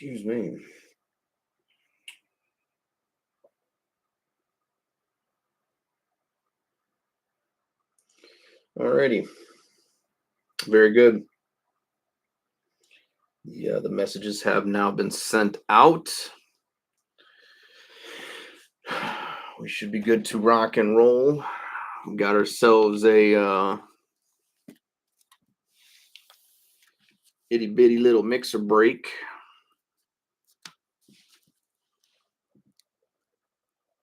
Excuse me. Alrighty. Very good. Yeah, the messages have now been sent out. We should be good to rock and roll. We got ourselves a itty bitty little mixer break.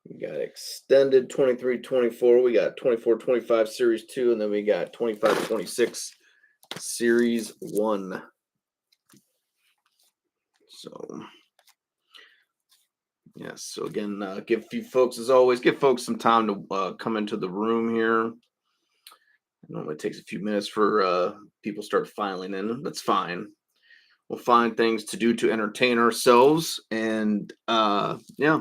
We got extended 23-24. We got 24-25 Series 2, and then we got 25-26 Series 1. So, yes. So again, give you folks, as always, give folks some time to come into the room here. It normally takes a few minutes for people start filing in. That's fine. We'll find things to do to entertain ourselves, and yeah.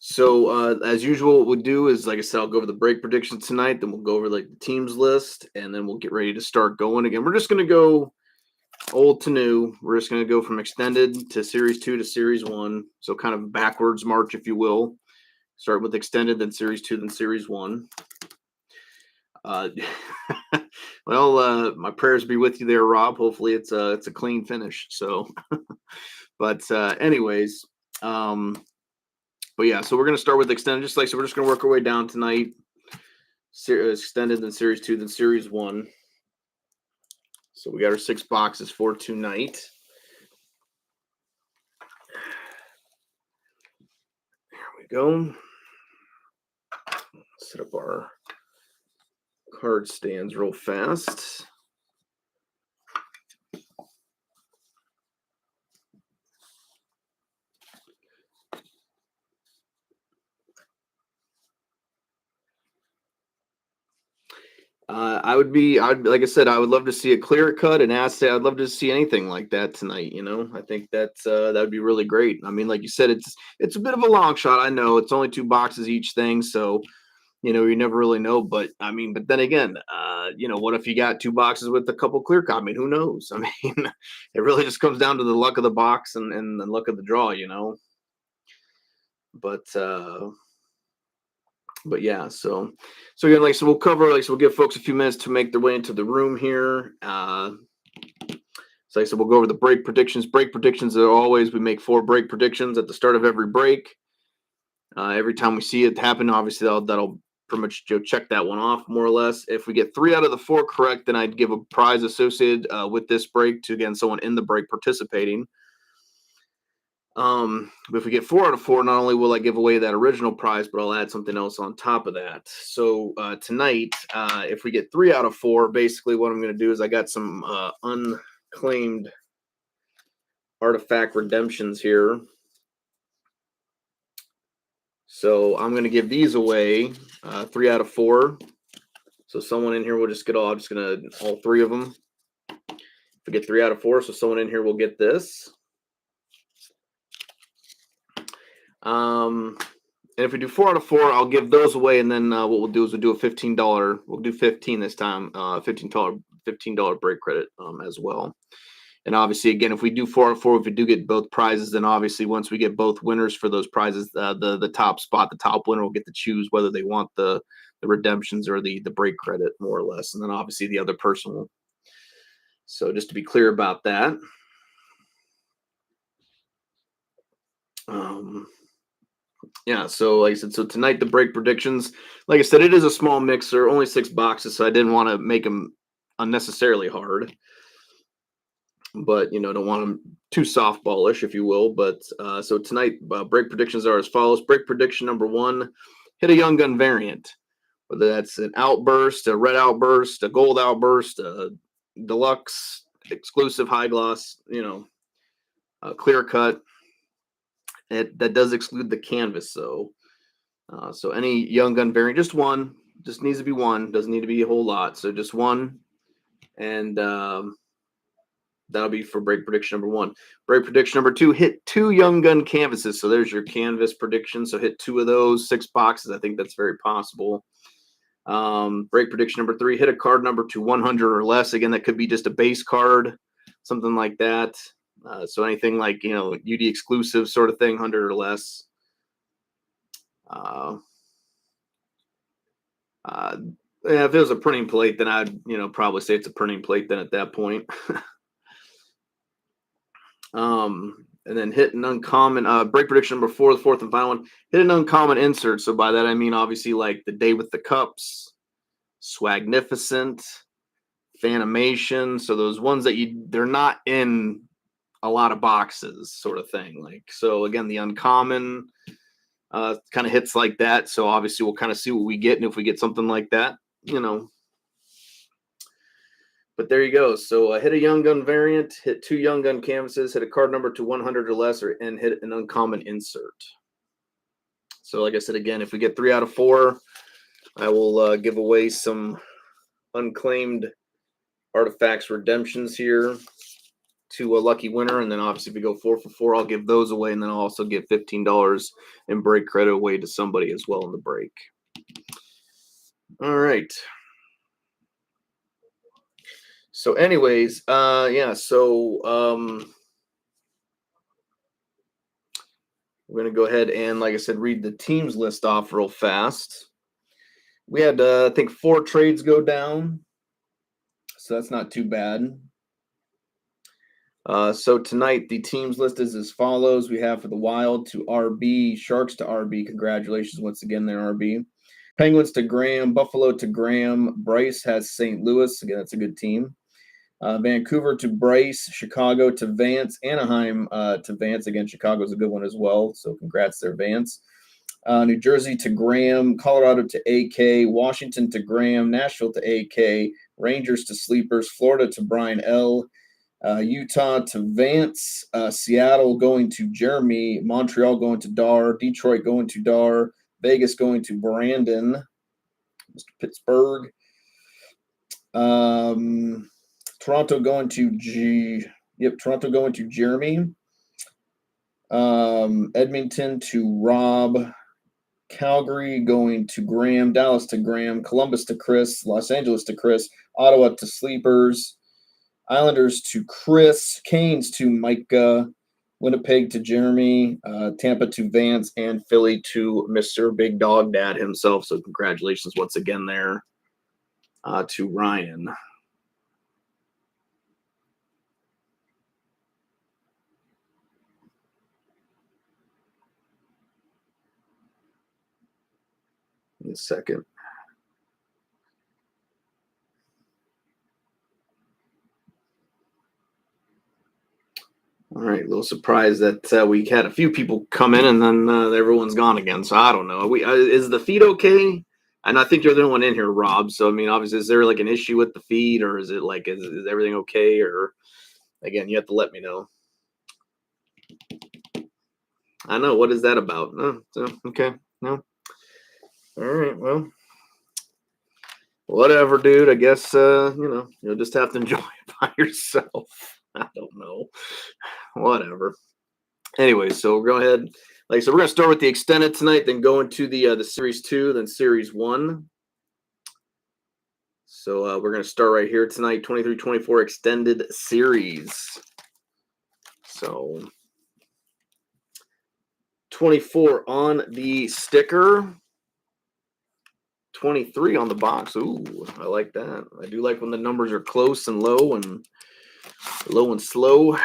So as usual, what we'll do is, like I said, I'll go over the break predictions tonight. Then we'll go over like the teams list, and then we'll get ready to start going again. We're just gonna go old to new. We're just gonna go from extended to Series 2 to Series 1. So kind of backwards march, if you will. Start with extended, then Series 2, then Series 1. My prayers be with you there, Rob. Hopefully it's a clean finish. So, but anyways, but yeah, so we're gonna start with extended, just like so. We're just gonna work our way down tonight. Extended, then Series 2, then Series 1. So we got our 6 boxes for tonight. There we go. Set up our card stands real fast. Like I said, I would love to see a clear cut and assay. I'd love to see anything like that tonight. I think that would be really great. I mean, like you said, it's a bit of a long shot. I know it's only 2 boxes each thing, so you never really know. But I mean, but then again, what if you got 2 boxes with a couple clear cut? I mean, who knows? I mean, it really just comes down to the luck of the box and the luck of the draw, But yeah, so again, we'll cover, we'll give folks a few minutes to make their way into the room here. So like I said, we'll go over the break predictions. Break predictions are always, we make 4 break predictions at the start of every break. Every time we see it happen, obviously that'll pretty much check that one off more or less. If we get 3 out of the 4 correct, then I'd give a prize associated with this break to, again, someone in the break participating. But if we get 4 out of 4, not only will I give away that original prize, but I'll add something else on top of that. So tonight, if we get 3 out of 4, basically what I'm going to do is I got some unclaimed artifact redemptions here. So I'm going to give these away, 3 out of 4. So someone in here will just get all 3 of them. If we get 3 out of 4, so someone in here will get this. And if we do 4 out of 4, I'll give those away, and then what we'll do is we'll do a $15. We'll do 15 this time. $15 break credit as well. And obviously, again, if we do 4 out of 4, if we do get both prizes, then obviously once we get both winners for those prizes, the top spot, the top winner will get to choose whether they want the redemptions or the break credit, more or less. And then obviously the other person will. So just to be clear about that. Yeah, so like I said, so tonight the break predictions, like I said, it is a small mixer, only 6 boxes, so I didn't want to make them unnecessarily hard. But don't want them too softballish, if you will. But so tonight, break predictions are as follows. Break prediction number 1: hit a Young Gun variant, whether that's an outburst, a red outburst, a gold outburst, a deluxe, exclusive, high gloss, clear cut. That does exclude the canvas, though. So any Young Gun variant, just one, just needs to be one. Doesn't need to be a whole lot. So just one, and that'll be for break prediction number 1. Break prediction number 2: hit 2 Young Gun canvases. So there's your canvas prediction. So hit 2 of those, 6 boxes. I think that's very possible. Break prediction number 3: hit a card number to 100 or less. Again, that could be just a base card, something like that. So anything like, UD exclusive sort of thing, 100 or less. Uh, uh, yeah, if it was a printing plate, then I'd, probably say it's a printing plate then at that point. And then hit an uncommon break prediction number 4, the fourth and final one. Hit an uncommon insert. So by that I mean obviously like the Day with the Cups, Swagnificent, Fanimation. So those ones that they're not in a lot of boxes, sort of thing. Like, so again, the uncommon kind of hits like that. So obviously we'll kind of see what we get, and if we get something like that, But there you go. So hit a Young Gun variant, hit 2 Young Gun canvases, hit a card number to 100 or less, and hit an uncommon insert. So like I said, again, if we get 3 out of 4, I will give away some unclaimed artifacts redemptions here to a lucky winner. And then obviously if we go 4 for 4, I'll give those away. And then I'll also give $15 in break credit away to somebody as well in the break. All right. So anyways, yeah, so we're going to go ahead and, like I said, read the teams list off real fast. We had, I think, 4 trades go down, so that's not too bad. So tonight, the teams list is as follows. We have for the Wild to RB, Sharks to RB. Congratulations once again there, RB. Penguins to Graham, Buffalo to Graham. Bryce has St. Louis. Again, that's a good team. Vancouver to Bryce, Chicago to Vance, Anaheim to Vance. Again, Chicago's a good one as well, so congrats there, Vance. New Jersey to Graham, Colorado to AK, Washington to Graham, Nashville to AK, Rangers to Sleepers, Florida to Brian L., Utah to Vance, Seattle going to Jeremy, Montreal going to Dar, Detroit going to Dar, Vegas going to Brandon, Mr. Pittsburgh. Toronto going to Toronto going to Jeremy. Edmonton to Rob. Calgary going to Graham. Dallas to Graham. Columbus to Chris. Los Angeles to Chris. Ottawa to Sleepers. Islanders to Chris. Canes to Micah. Winnipeg to Jeremy. Tampa to Vance. And Philly to Mr. Big Dog Dad himself. So congratulations once again there to Ryan. In a second. All right, a little surprised that we had a few people come in and then everyone's gone again. So I don't know. Is the feed okay? And I think you're the only one in here, Rob. So I mean, obviously, is there like an issue with the feed, or is it like is everything okay? Or again, you have to let me know. I know, what is that about? Oh, so okay, no. All right, well, whatever, dude. I guess you'll just have to enjoy it by yourself. I don't know. Whatever. Anyway, so we'll go ahead. Like I said, we're going to start with the extended tonight, then go into the Series 2, then Series 1. So we're going to start right here tonight, 23-24 Extended Series. So 24 on the sticker, 23 on the box. Ooh, I like that. I do like when the numbers are close and low and slow.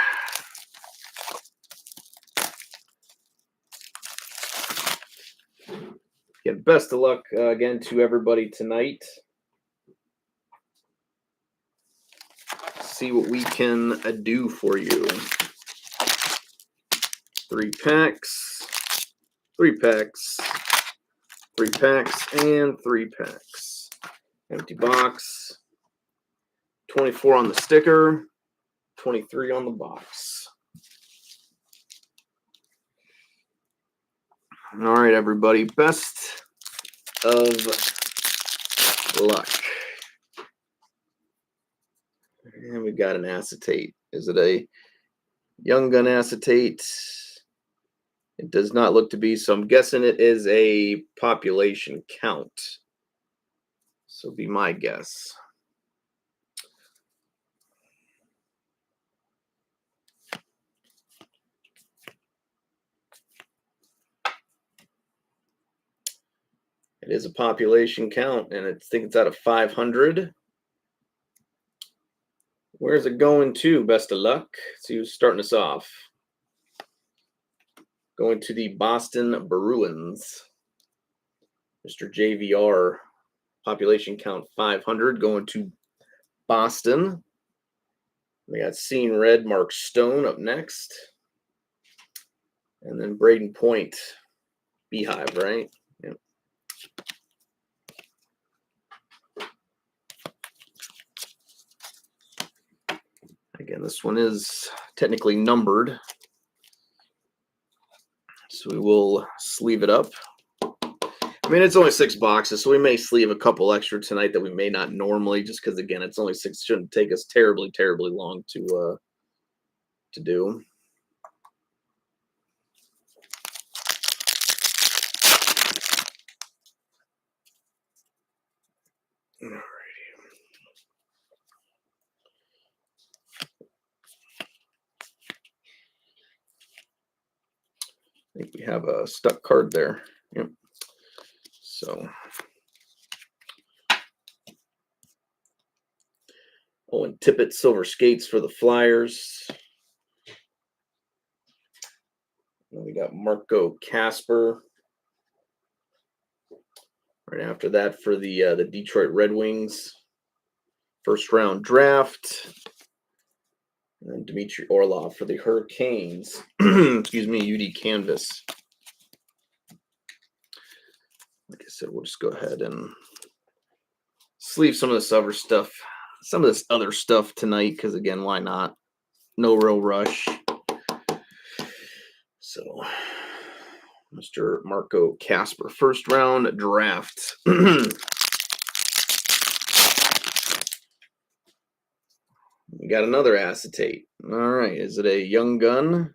Again, best of luck again to everybody tonight. See what we can do for you. 3 packs, 3 packs, 3 packs, and 3 packs. Empty box. 24 on the sticker, 23 on the box. All right, everybody. Best of luck. And we've got an acetate. Is it a Young Gun acetate? It does not look to be, so I'm guessing it is a population count. So be my guess. It is a population count, and I think it's out of 500. Where's it going to? Best of luck. Let's see who's starting us off. Going to the Boston Bruins. Mr. JVR, population count 500, going to Boston. We got Seeing Red, Mark Stone up next. And then Braden Point, Beehive, right? Yep. Again, this one is technically numbered. So we will sleeve it up. I mean, it's only 6 boxes, so we may sleeve a couple extra tonight that we may not normally, just because, again, it's only 6. Shouldn't take us terribly, terribly long to do. Alrighty. I think we have a stuck card there. Yep. So, Owen Tippett, Silver Skates for the Flyers. And we got Marco Casper. Right after that for the Detroit Red Wings. First round draft. And then Dmitry Orlov for the Hurricanes. Excuse me, UD Canvas. Like I said, we'll just go ahead and sleeve some of this other stuff. Some of this other stuff tonight, because again, why not? No real rush. So, Mr. Marco Casper, first round draft. We got another acetate. All right, is it a young gun?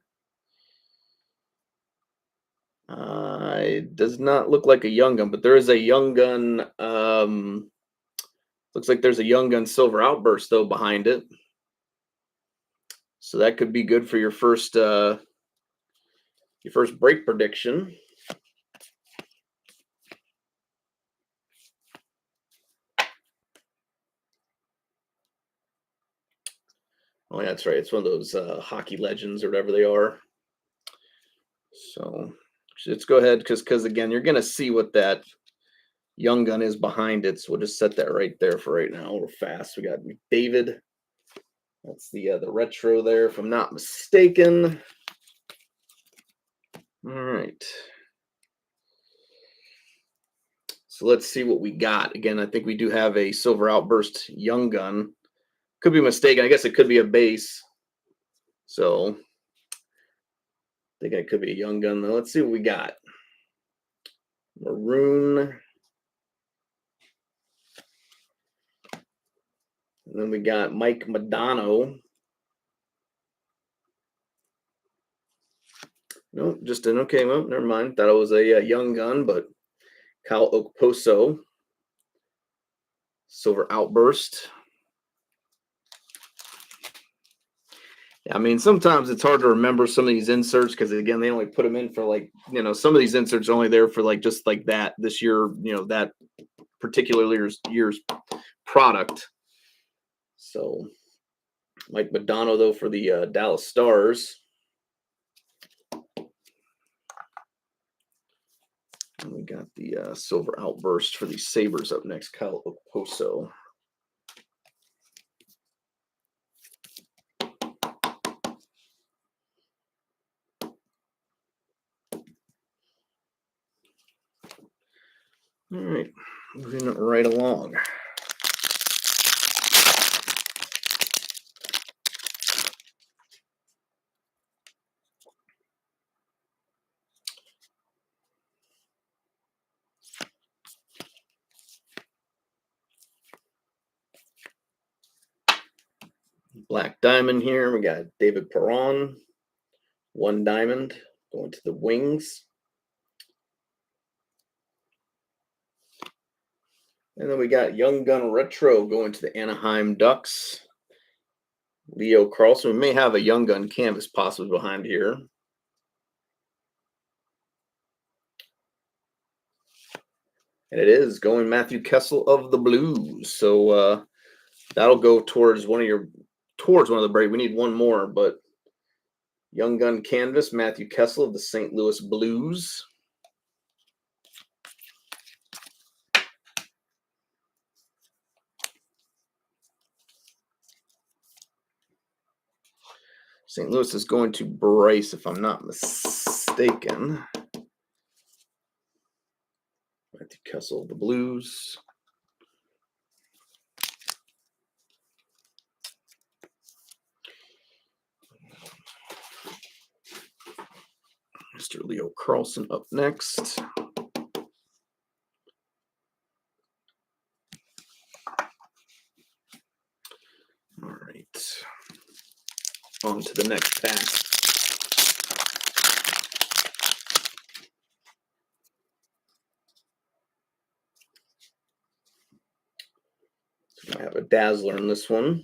It does not look like a young gun, but there is a young gun. Looks like there's a young gun silver outburst though behind it. So that could be good for your first break prediction. Oh, yeah, that's right. It's one of those hockey legends or whatever they are. So let's go ahead because again, you're gonna see what that young gun is behind it. So we'll just set that right there for right now. Real fast. We got David. That's the retro there, if I'm not mistaken. All right. So let's see what we got. Again, I think we do have a silver outburst young gun. Could be mistaken. I guess it could be a base. So I think it could be a young gun though. Let's see what we got. Maroon. And then we got Mike Modano. Nope, just an okay. Well, never mind. Thought it was a young gun, but Kyle Okposo. Silver outburst. I mean, sometimes it's hard to remember some of these inserts because, again, they only put them in for like, some of these inserts are only there for like just like that this year, that particular year's product. So, Mike Modano, though, for the Dallas Stars. And we got the silver outburst for the Sabres up next, Kyle Okposo. All right, moving right along. Black diamond here. We got David Perron. 1 diamond going to the Wings. And then we got Young Gun Retro going to the Anaheim Ducks. Leo Carlson. We may have a Young Gun canvas possibly behind here. And it is going Matthew Kessel of the Blues. So that'll go towards one of the break. We need one more, but Young Gun Canvas, Matthew Kessel of the St. Louis Blues. St. Louis is going to Bryce, if I'm not mistaken. Matthew Kessel of the Blues. Mr. Leo Carlson up next. All right. On to the next pack. So I have a Dazzler in this one.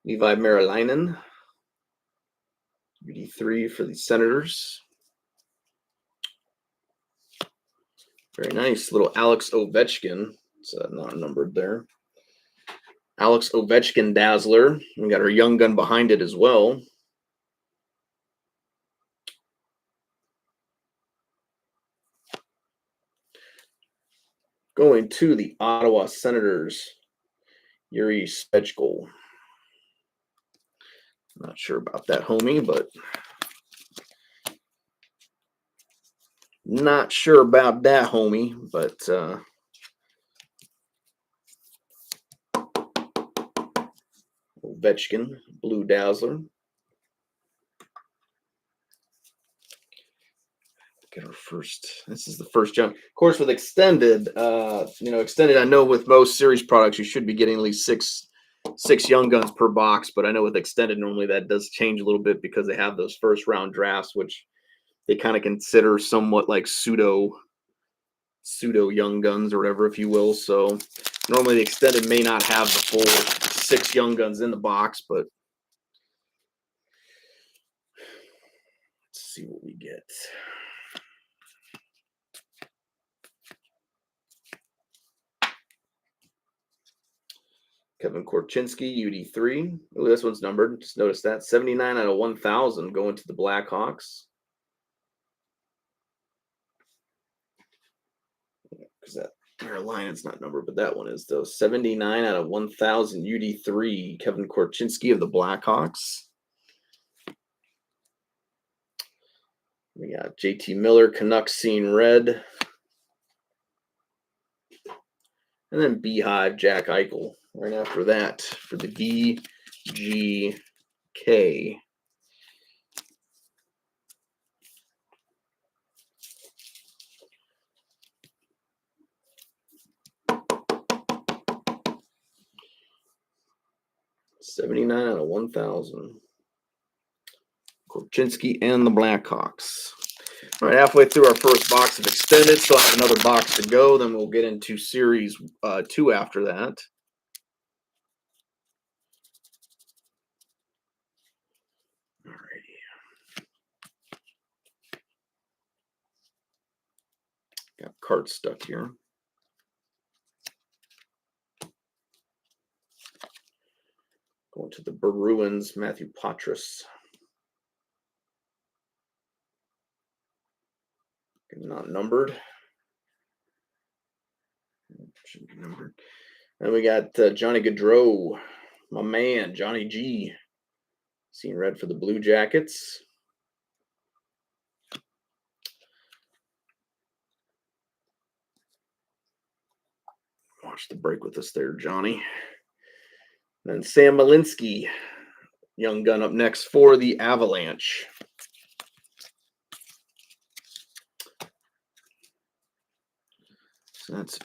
Levi Merilainen. UD3 for the Senators. Very nice. Little Alex Ovechkin. It's not numbered there. Alex Ovechkin Dazzler. We got our Young Gun behind it as well. Going to the Ottawa Senators, Yuri Svechkol. Not sure about that, homie, but Ovechkin, Blue Dazzler. Get our first. This is the first jump. Of course, with extended, extended. I know with most series products, you should be getting at least six Young Guns per box. But I know with extended, normally that does change a little bit because they have those first round drafts, which they kind of consider somewhat like pseudo Young Guns or whatever, if you will. So normally the extended may not have the full 6 Young Guns in the box, but let's see what we get. Kevin Korchinski, UD3. Oh, this one's numbered. Just notice that. 79 out of 1,000 going to the Blackhawks. Because that Carolina's not numbered, but that one is, though. 79 out of 1,000 UD3. Kevin Korchinski of the Blackhawks. We got JT Miller, Canucks Scene Red. And then Beehive, Jack Eichel. Right after that for the VGK. $79 out of 1,000. Korchinski and the Blackhawks. All right, halfway through our first box of extended, still have another box to go. Then we'll get into series 2 after that. All righty. Got cards stuck here. Going to the Bruins, Matthew Poitras. Not numbered. Should be numbered. And we got Johnny Gaudreau, my man, Johnny G. Seen red for the Blue Jackets. Watch the break with us there, Johnny. And then Sam Malinsky, Young Gun up next for the Avalanche. So that's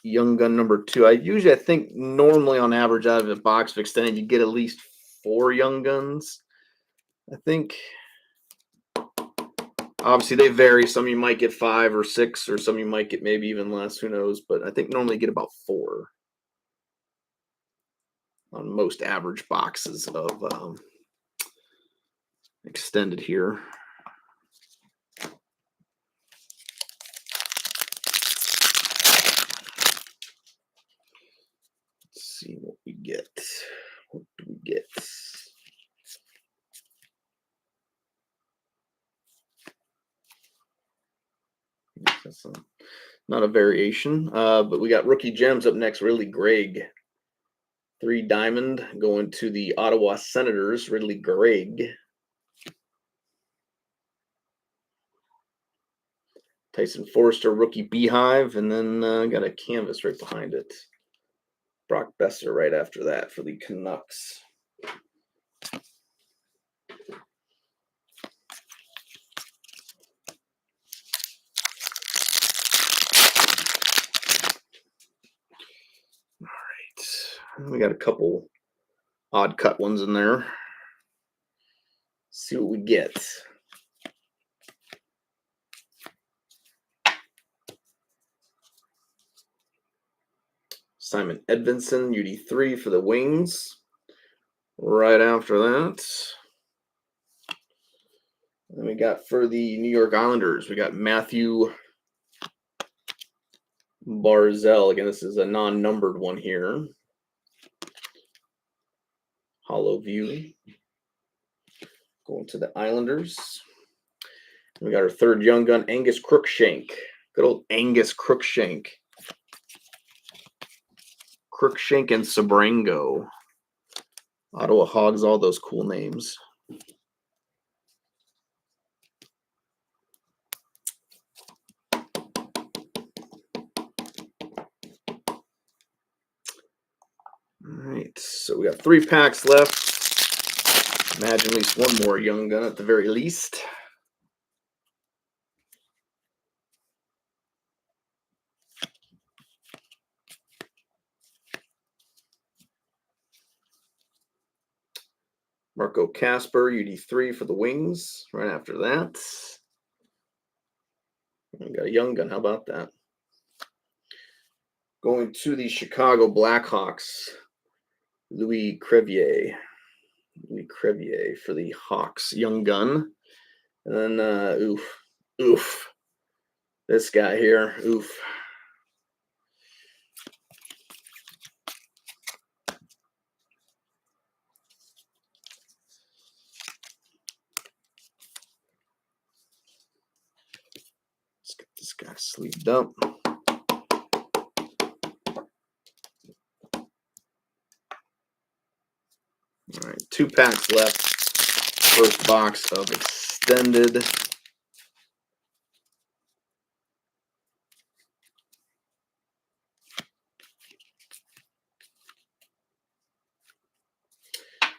Young Gun number 2. I think normally on average out of a box of extended, you get at least 4 Young Guns. I think obviously they vary. Some you might get 5 or 6, or some you might get maybe even less. Who knows? But I think normally you get about 4 on most average boxes of extended here. get? What do we get? That's not a variation, but we got rookie gems up next. Ridley Gregg, 3 diamond going to the Ottawa Senators. Ridley Gregg. Tyson Forrester, rookie Beehive, and then got a canvas right behind it. Brock Besser right after that for the Canucks. All right. We got a couple odd cut ones in there. See what we get. Simon Edvinsson, UD3 for the Wings. Right after that. Then we got for the New York Islanders, we got Matthew Barzell. Again, this is a non-numbered one here. Hollow view. Going to the Islanders. We got our third young gun, Angus Crookshank. Good old Angus Crookshank. Crookshank and Sabrango. Ottawa Hogs, all those cool names. All right, so we got 3 packs left. Imagine at least one more young gun at the very least. Marco Casper, UD3 for the Wings. Right after that. We got a young gun. How about that? Going to the Chicago Blackhawks. Louis Crevier. Louis Crevier for the Hawks. Young gun. And then, oof. This guy here, oof. Let's get this guy sleeved up. All right, 2 packs left. First box of extended.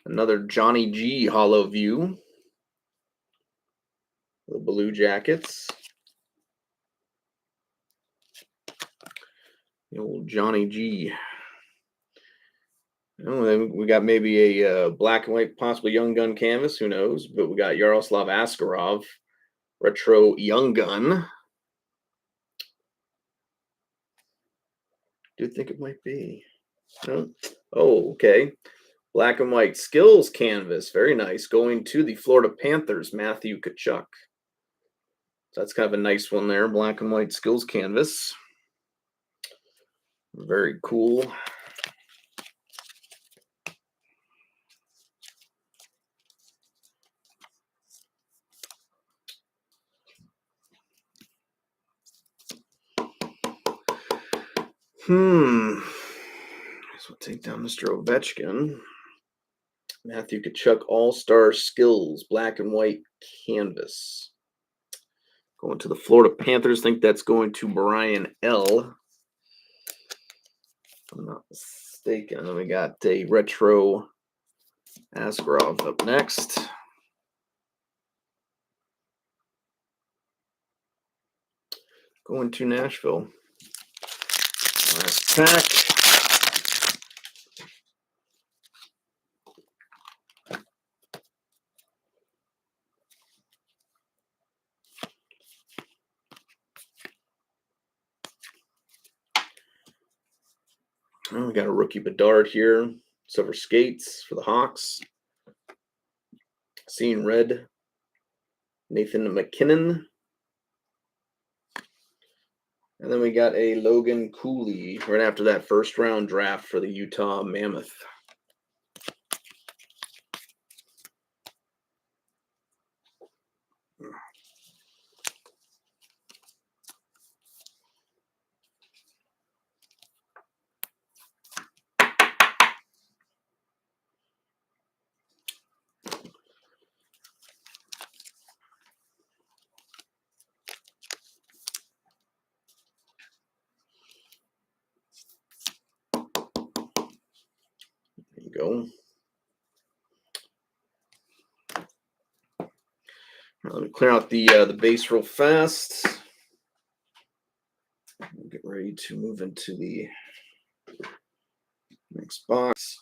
Another Johnny G hollow view. The Blue Jackets. The old Johnny G. Oh, then we got maybe a black and white, possible young gun canvas. Who knows? But we got Yaroslav Askarov, retro young gun. Do you think it might be? No? Oh, okay. Black and white skills canvas. Very nice. Going to the Florida Panthers, Matthew Tkachuk. So that's kind of a nice one there. Black and white skills canvas. Very cool. Guess we'll take down Mr. Ovechkin. Matthew Tkachuk, All-Star Skills, black and white canvas. Going to the Florida Panthers. Think that's going to Brian L. If I'm not mistaken. And then we got a retro Askarov up next. Going to Nashville. Last pack. Oh, we got a rookie Bedard here. Silver skates for the Hawks. Seeing red. Nathan McKinnon. And then we got a Logan Cooley right after that first round draft for the Utah Mammoth. Let me clear out the base real fast. We'll get ready to move into the next box.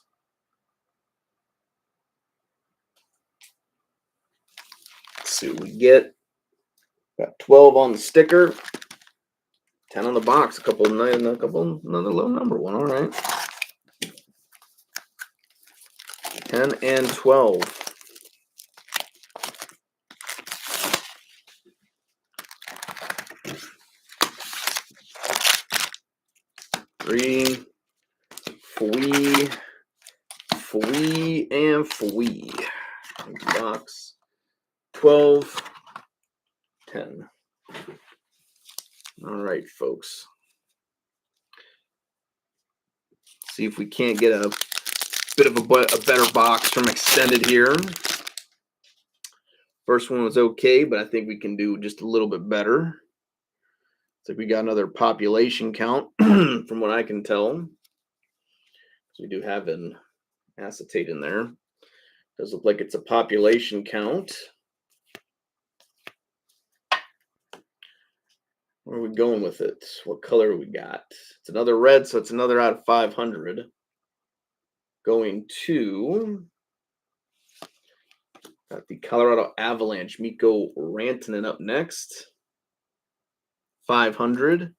Let's see what we get. Got 12 on the sticker, 10 on the box. Another low number one. All right. 10 and 12. Three, fwee, and fwee. Box 12, 10. All right, folks. See if we can't get a bit of a better box from Extended here. First one was okay, but I think we can do just a little bit better. It's like we got another population count from what I can tell. So we do have an acetate in there. Does look like it's a population count. Where are we going with it? What color we got? It's another red, so it's another out of 500. Going to got the Colorado Avalanche, Mikko Rantanen up next. 500. And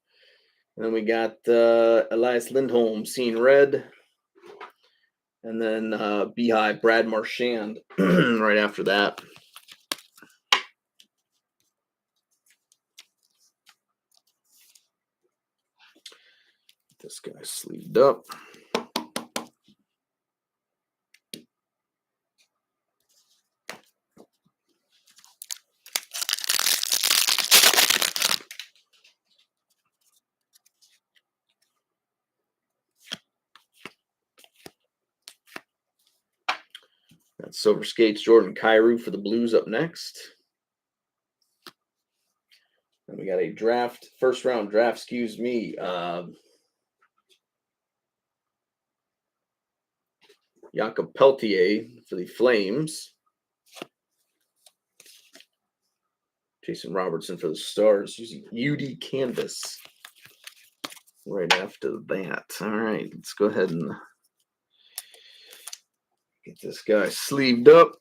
then we got Elias Lindholm, Seeing Red. And then Beehive, Brad Marchand right after that. This guy's sleeved up. Got Silver Skates, Jordan Kyrou for the Blues up next. And we got a first round draft, Jakob Peltier for the Flames. Jason Robertson for the Stars. Using UD Canvas right after that. All right, let's go ahead and get this guy sleeved up.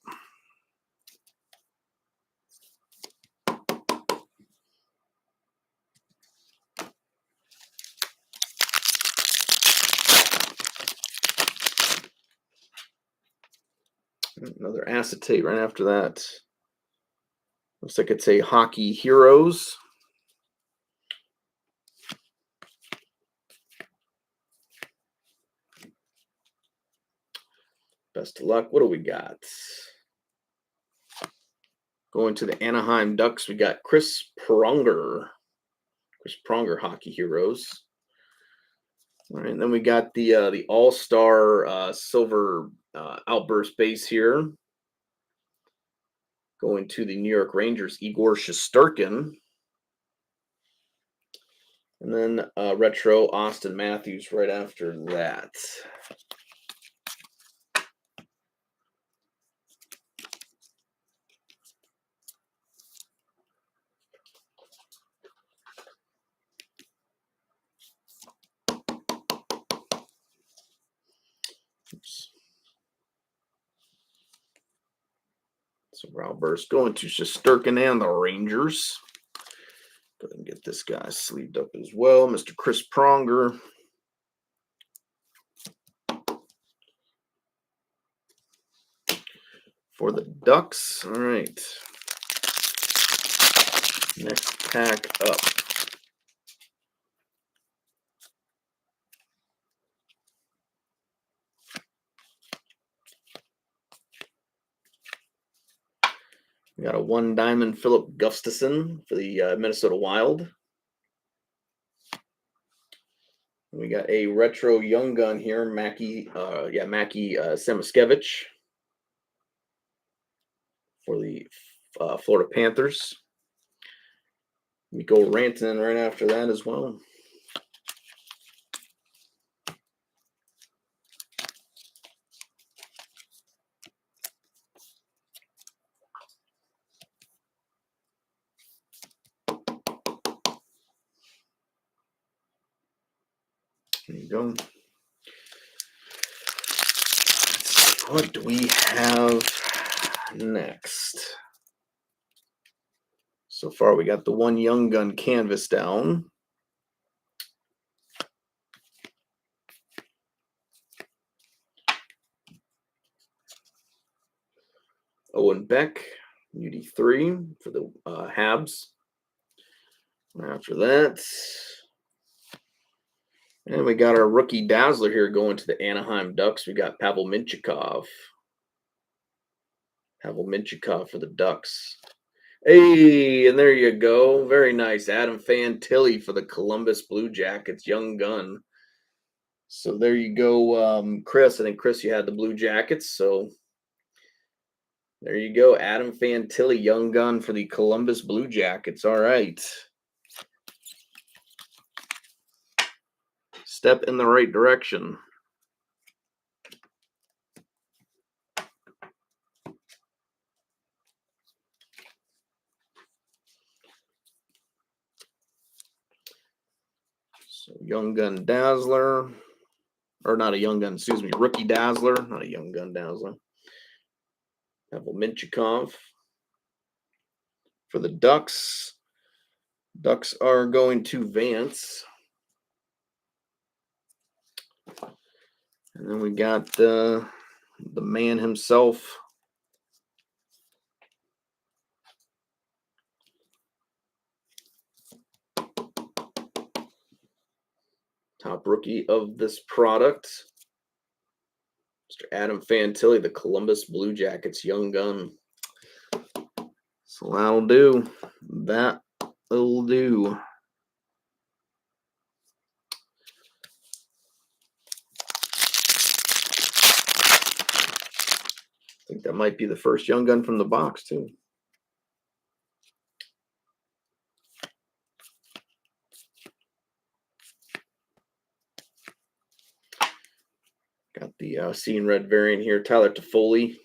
Another acetate right after that. Looks like it's a Hockey Heroes. Best of luck. What do we got? Going to the Anaheim Ducks, we got Chris Pronger. Chris Pronger Hockey Heroes. All right, and then we got the All-Star Silver Outburst base here. Going to the New York Rangers, Igor Shesterkin. And then retro Austin Matthews right after that. Oops. So Outburst going to Shesterkin and the Rangers. Go ahead and get this guy sleeved up as well. Mr. Chris Pronger. For the Ducks. All right. Next pack up. We got a 1 diamond Philip Gustafson for the Minnesota Wild. We got a retro young gun here, Mackie Samoskevich for the Florida Panthers. Mikko Rantanen right after that as well. go. What do we have next? So far, we got the one Young Gun canvas down. Owen Beck, UD3 for the Habs. After that, and we got our rookie dazzler here going to the Anaheim Ducks. We got Pavel Mintyukov. Pavel Mintyukov for the Ducks. Hey, and there you go. Very nice. Adam Fantilli for the Columbus Blue Jackets, Young Gun. So there you go, Chris. I think, Chris, you had the Blue Jackets. So there you go. Adam Fantilli, Young Gun for the Columbus Blue Jackets. All right. Step in the right direction. So Young Gun Dazzler, or not a Young Gun, excuse me, Rookie Dazzler, not a Young Gun Dazzler. Pavel Mintyukov for the Ducks. Ducks are going to Vance. And then we got the man himself. Top rookie of this product, Mr. Adam Fantilli, the Columbus Blue Jackets, Young Gun. So that'll do. That'll do. I think that might be the first Young Gun from the box, too. Got the Seeing Red variant here, Tyler Toffoli.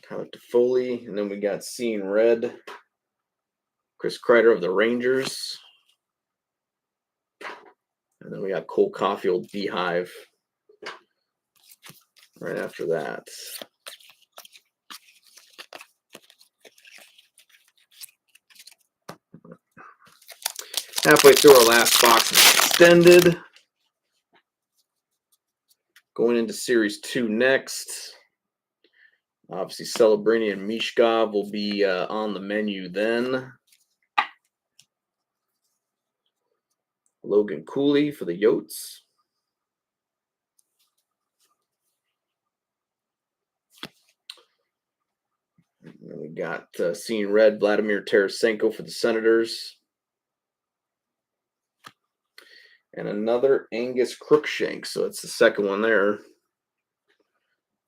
And then we got Seeing Red, Chris Kreider of the Rangers. And then we got Cole Caulfield, Beehive, right after that. Halfway through our last box is extended. Going into Series 2 next. Obviously, Celebrini and Mishkov will be on the menu then. Logan Cooley for the Yotes. And then we got Seeing Red, Vladimir Tarasenko for the Senators. And another Angus Crookshank. So it's the second one there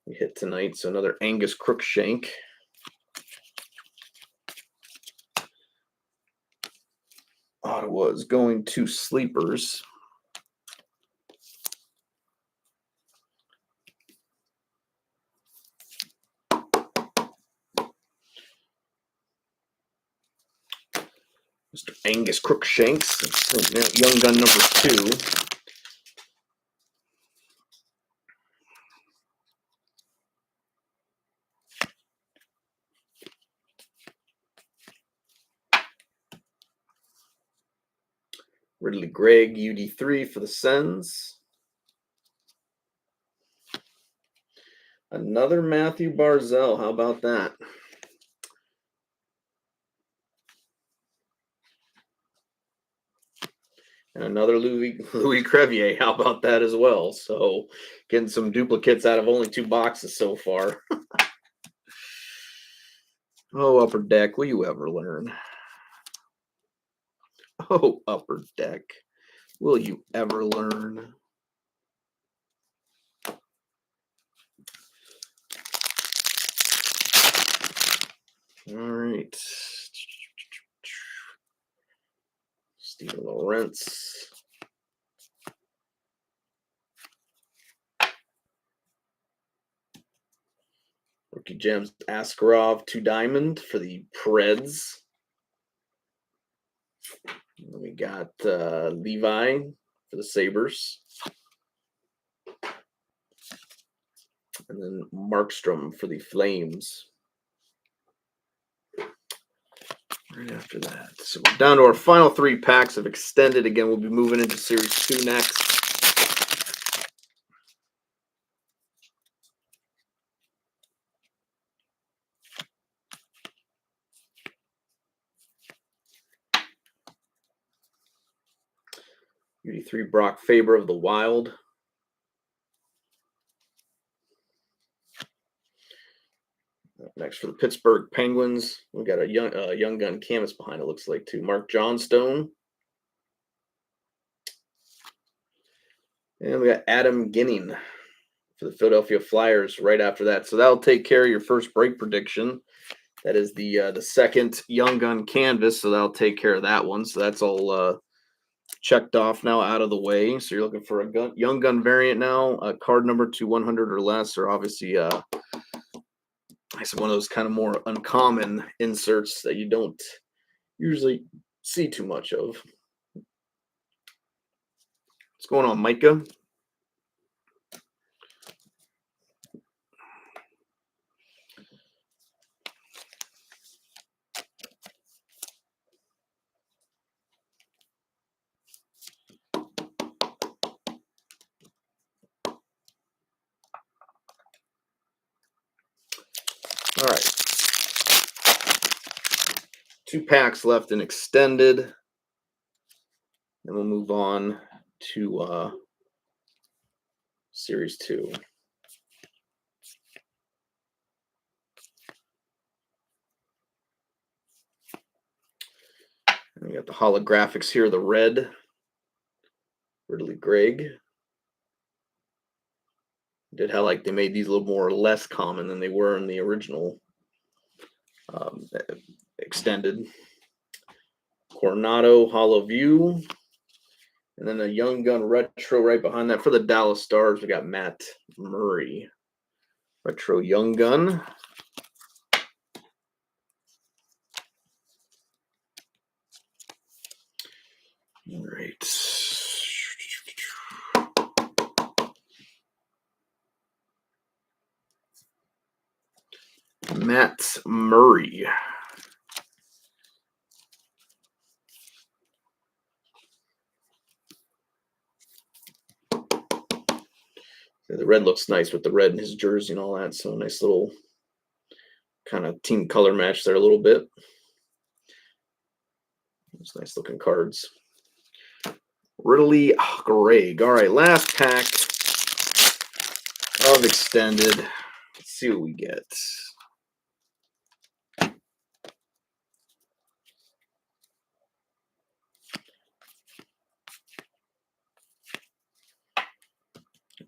we hit tonight. So another Angus Crookshank. Ottawa is going to Sleepers. Mr. Angus Crookshanks, Young Gun number 2. Ridley Gregg, UD3 for the Sens. Another Matthew Barzal. How about that? And another Louis Crevier. How about that as well? So getting some duplicates out of only 2 boxes so far. Oh, Upper Deck, will you ever learn? Oh, Upper Deck, will you ever learn? All right. Steven Lorentz. Rookie Gems Askarov, 2 diamond for the Preds. We got Levi for the Sabres. And then Markstrom for the Flames. Right after that. So we're down to our final 3 packs of extended. Again, we'll be moving into Series 2 next. UD3 Brock Faber of the Wild. Next for the Pittsburgh Penguins, we got a young gun canvas behind it, looks like, too. Mark Johnstone. And we got Adam Ginning for the Philadelphia Flyers right after that. So that'll take care of your first break prediction. That is the second young gun canvas, so that'll take care of that one. So that's all checked off now, out of the way. So you're looking for a young gun variant now, card number to 100 or less, or obviously I said one of those kind of more uncommon inserts that you don't usually see too much of. What's going on, Micah? All right. 2 packs left in extended. And we'll move on to Series 2. And we got the holographics here, the red. Ridley Gregg. Did how like they made these a little more or less common than they were in the original extended. Coronado Hollow View. And then a Young Gun Retro right behind that for the Dallas Stars. We got Matt Murray. Retro Young Gun. All right. Matt Murray. The red looks nice with the red in his jersey and all that. So nice little kind of team color match there a little bit. Those nice looking cards. Ridley Gregg. All right, last pack of extended. Let's see what we get.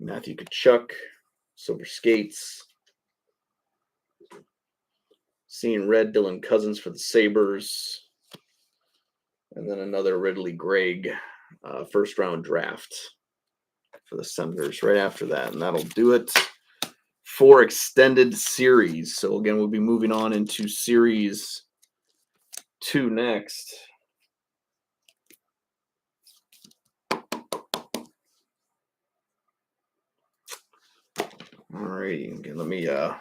Matthew Tkachuk, Silver Skates. Seeing red, Dylan Cousins for the Sabres. And then another Ridley Gregg first round draft for the Senators right after that. And that'll do it for extended series. So again, we'll be moving on into Series 2 next. All right, again, let me get that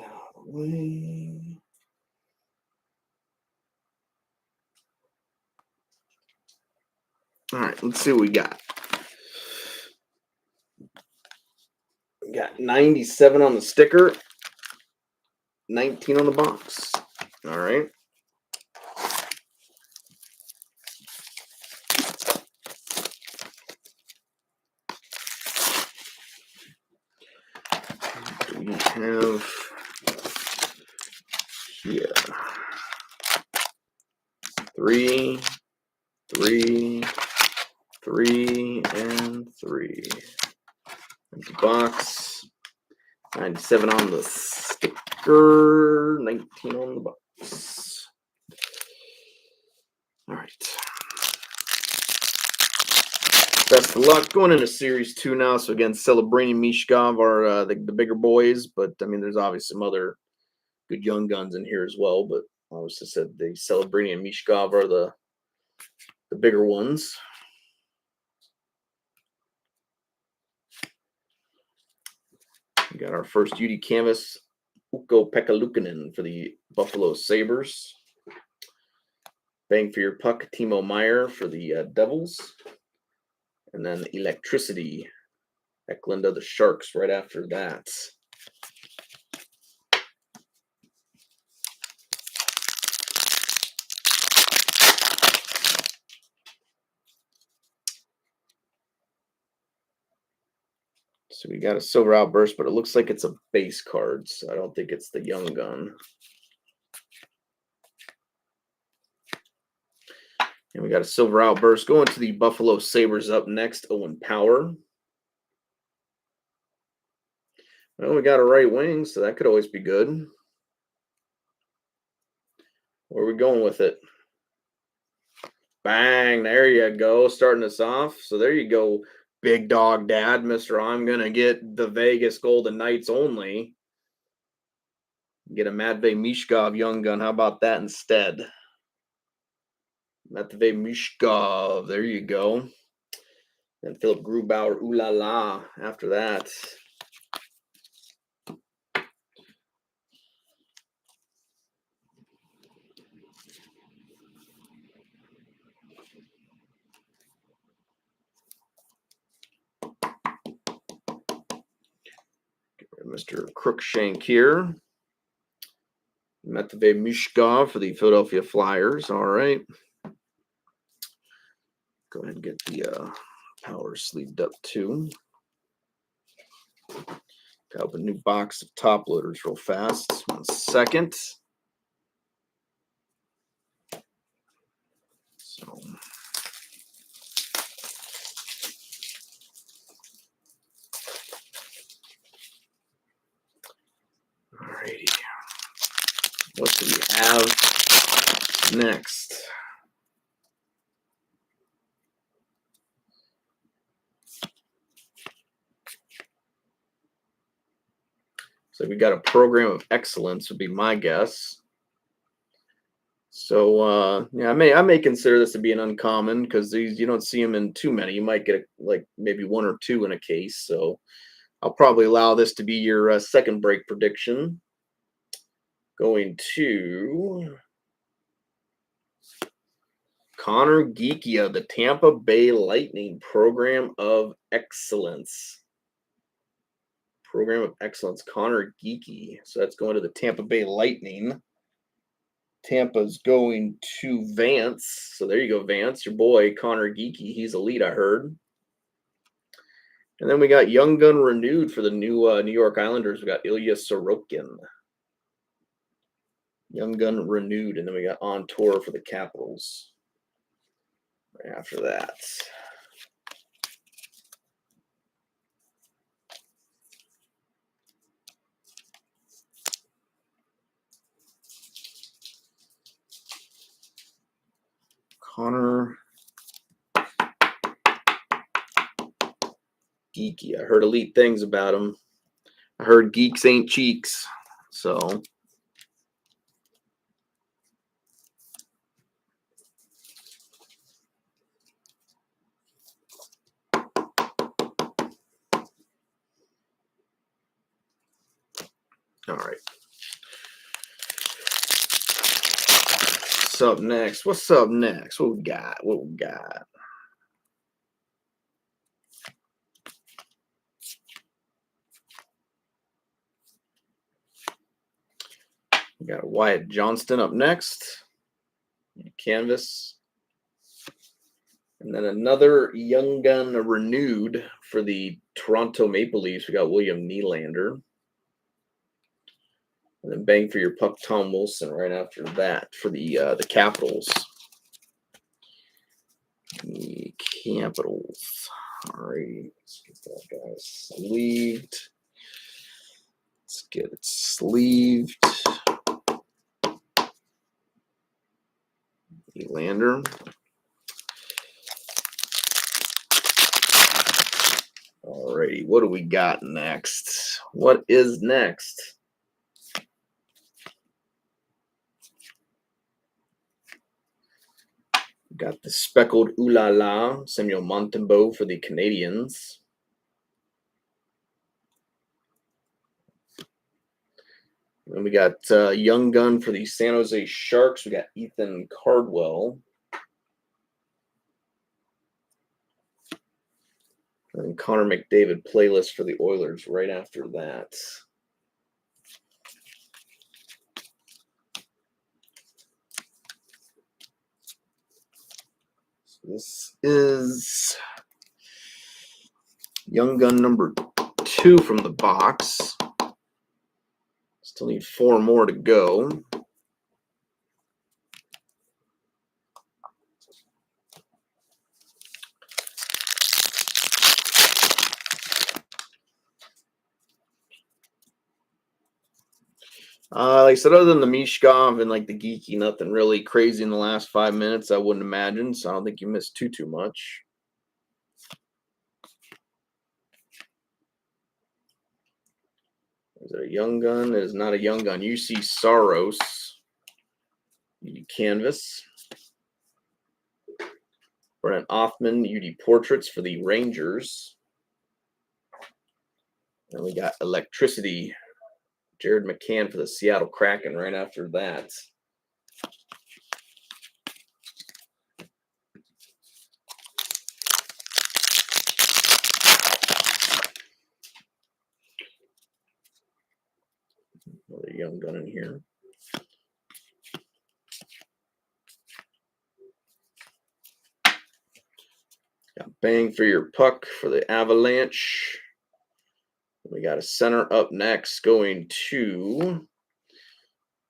out of the way. All right, let's see what we got. We got 97 on the sticker, 19 on the box. All right. We have here 3, 3, 3, and 3. Empty box. 97 on the sticker, 19 on the box. All right. Best of luck going into Series 2 now. So again, Celebrini, Mishkov are the bigger boys, but I mean, there's obviously some other good young guns in here as well. But Obviously said the Celebrini and Mishkov are the bigger ones. We got our first UD canvas, Ukko-Pekka Luukkonen for the Buffalo Sabres. Bang for your puck, Timo Meier for the Devils. And then Electricity, Eklund of the Sharks right after that. So we got a Silver Outburst, but it looks like it's a base card, so I don't think it's the Young Gun. And we got a Silver Outburst going to the Buffalo Sabres up next, Owen Power. Well, we got a right wing, so that could always be good. Where are we going with it? Bang, there you go, starting us off. So there you go, Big Dog Dad, Mr. I'm going to get the Vegas Golden Knights only. Get a Matvei Mishkov Young Gun. How about that instead? Matvei Mishkov, there you go. And Philip Grubauer, ooh la la, after that. Mr. Crookshank here. Matvei Mishkov for the Philadelphia Flyers. All right. Go ahead and get the Power sleeved up too. Got up a new box of top loaders real fast. 1 second. So. Alrighty. What do we have next? So we got a Program of Excellence would be my guess. So yeah, I may consider this to be an uncommon because these you don't see them in too many. You might get like maybe 1 or 2 in a case. So I'll probably allow this to be your second break prediction. Going to Connor Geekia, the Tampa Bay Lightning Program of Excellence. Program of Excellence, Connor Geeky. So that's going to the Tampa Bay Lightning. Tampa's going to Vance. So there you go, Vance, your boy, Connor Geeky. He's elite, I heard. And then we got Young Gun renewed for the new New York Islanders. We got Ilya Sorokin. Young Gun renewed. And then we got On Tour for the Capitals. Right after that. Connor Geeky. I heard elite things about him. I heard geeks ain't cheeks. So all right. What's up next? What's up next? What we got? What we got? We got Wyatt Johnston up next. Canvas. And then another Young Gun renewed for the Toronto Maple Leafs. We got William Nylander. And then bang for your puck, Tom Wilson, right after that for the Capitals. The Capitals. All right, let's get that guy sleeved. Let's get it sleeved. Nylander. All righty, what do we got next? What is next? Got the speckled Ooh La La, Samuel Montembeau for the Canadians. And we got Young Gun for the San Jose Sharks. We got Ethan Cardwell. And Connor McDavid playlist for the Oilers right after that. This is Young Gun number 2 from the box. Still need 4 more to go. Like I said, other than the Mishkov and like the Geeky, nothing really crazy in the last 5 minutes, I wouldn't imagine. So I don't think you missed too much. Is it a Young Gun? It is not a Young Gun. UC Saros. UD Canvas. Brent Othman, UD Portraits for the Rangers. And we got Electricity. Jared McCann for the Seattle Kraken right after that. Another Young Gun in here. Got Bang for Your Puck for the Avalanche. We got a center up next going to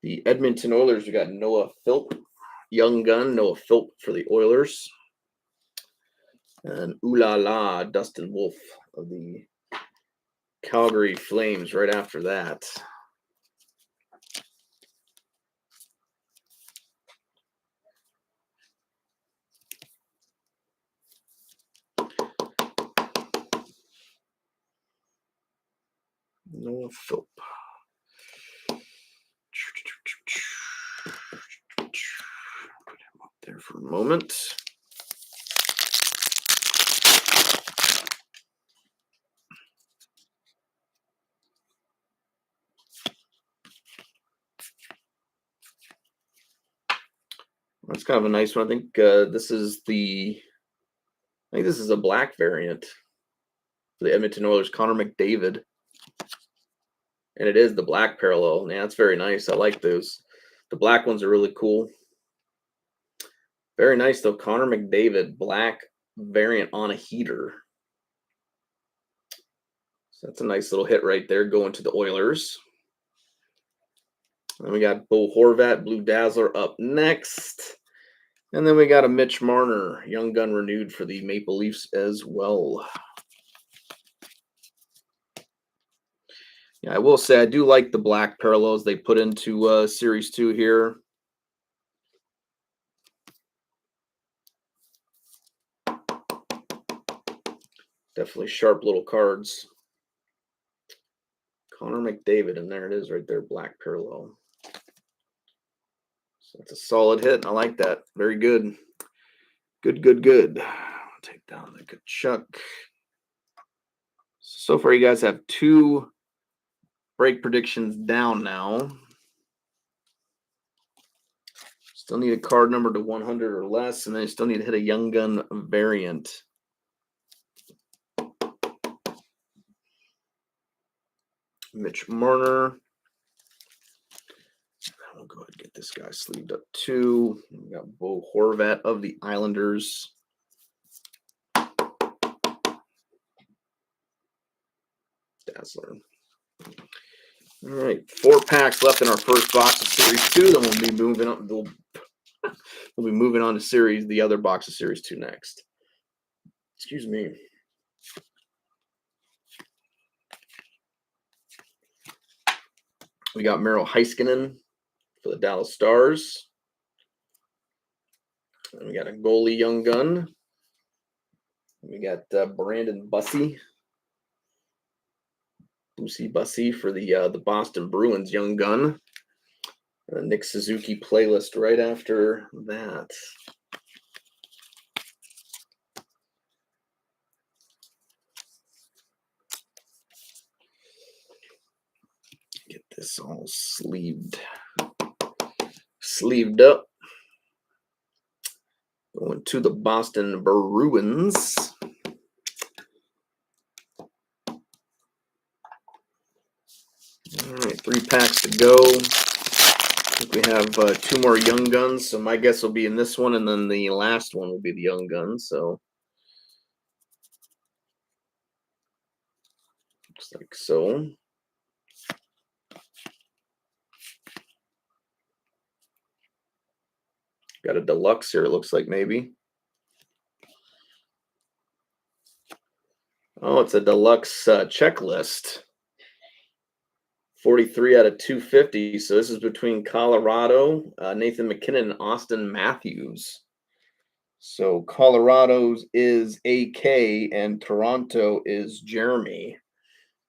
the Edmonton Oilers. We got Noah Philp, Young Gun, Noah Philp for the Oilers. And Ooh La La, Dustin Wolf of the Calgary Flames right after that. Noah Philp. Put him up there for a moment. That's kind of a nice one. I think this is a black variant for the Edmonton Oilers, Connor McDavid. And it is the black parallel. Yeah, that's very nice. I like those. The black ones are really cool. Very nice, though. Connor McDavid, black variant on a heater. So that's a nice little hit right there going to the Oilers. Then we got Bo Horvat, Blue Dazzler up next. And then we got a Mitch Marner, Young Gun renewed for the Maple Leafs as well. Yeah, I will say I do like the black parallels they put into Series 2 here. Definitely sharp little cards. Connor McDavid, and there it is right there, black parallel. So that's a solid hit. I like that. Very good. Good. I'll take down the Tkachuk. So far, you guys have 2 break predictions down now. Still need a card number to 100 or less, and then you still need to hit a Young Gun variant. Mitch Marner. We'll go ahead and get this guy sleeved up too. We got Bo Horvat of the Islanders. Dazzler. All right, 4 packs left in our first box of Series 2. Then we'll be moving on. We'll be moving on to the other box of Series 2 next. Excuse me. We got Miro Heiskanen for the Dallas Stars. And we got a goalie Young Gun. We got Brandon Bussey. Bussey for the Boston Bruins Young Gun. Nick Suzuki playlist right after that. this all sleeved up. Going to the Boston Bruins. All right, 3 packs to go. I think we have 2 more Young Guns, so my guess will be in this one, and then the last one will be the Young Guns. So looks like so. Got a deluxe here, it looks like maybe. Oh, it's a deluxe checklist. 43 out of 250. So this is between Colorado, Nathan MacKinnon, and Austin Matthews. So Colorado's is AK and Toronto is Jeremy.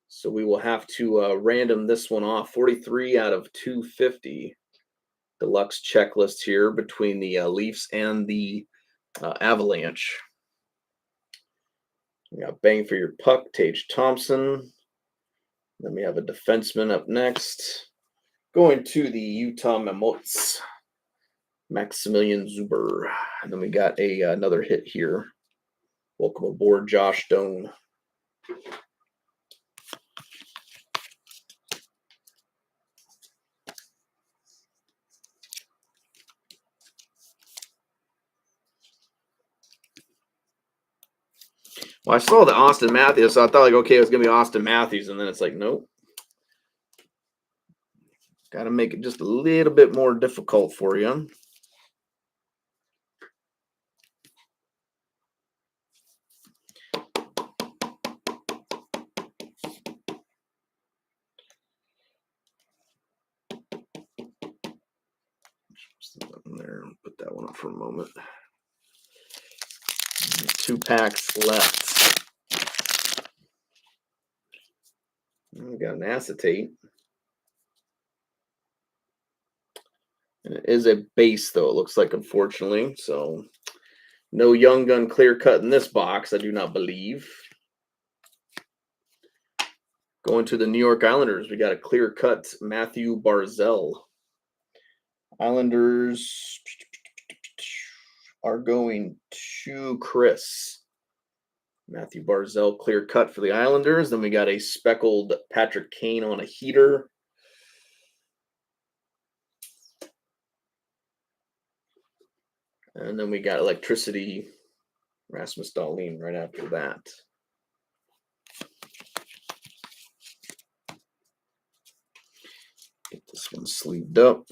So we will have to random this one off. 43 out of 250. Deluxe checklist here between the Leafs and the Avalanche. We got bang for your puck, Tage Thompson. Then we have a defenseman up next. Going to the Utah Mammoths, Maximilian Zuber. And then we got another hit here. Welcome aboard, Josh Doan. Well, I saw the Austin Matthews, so I thought, like, okay, it was going to be Austin Matthews, and then it's like, nope. Got to make it just a little bit more difficult for you. There, put that one up for a moment. 2 packs left. We got an acetate. And it is a base, though, it looks like, unfortunately. So no Young Gun clear cut in this box, I do not believe. Going to the New York Islanders, we got a clear cut Matthew Barzal. Islanders are going to Chris. Matthew Barzal clear cut for the Islanders. Then we got a speckled Patrick Kane on a heater. And then we got electricity Rasmus Dahlin right after that. Get this one sleeved up.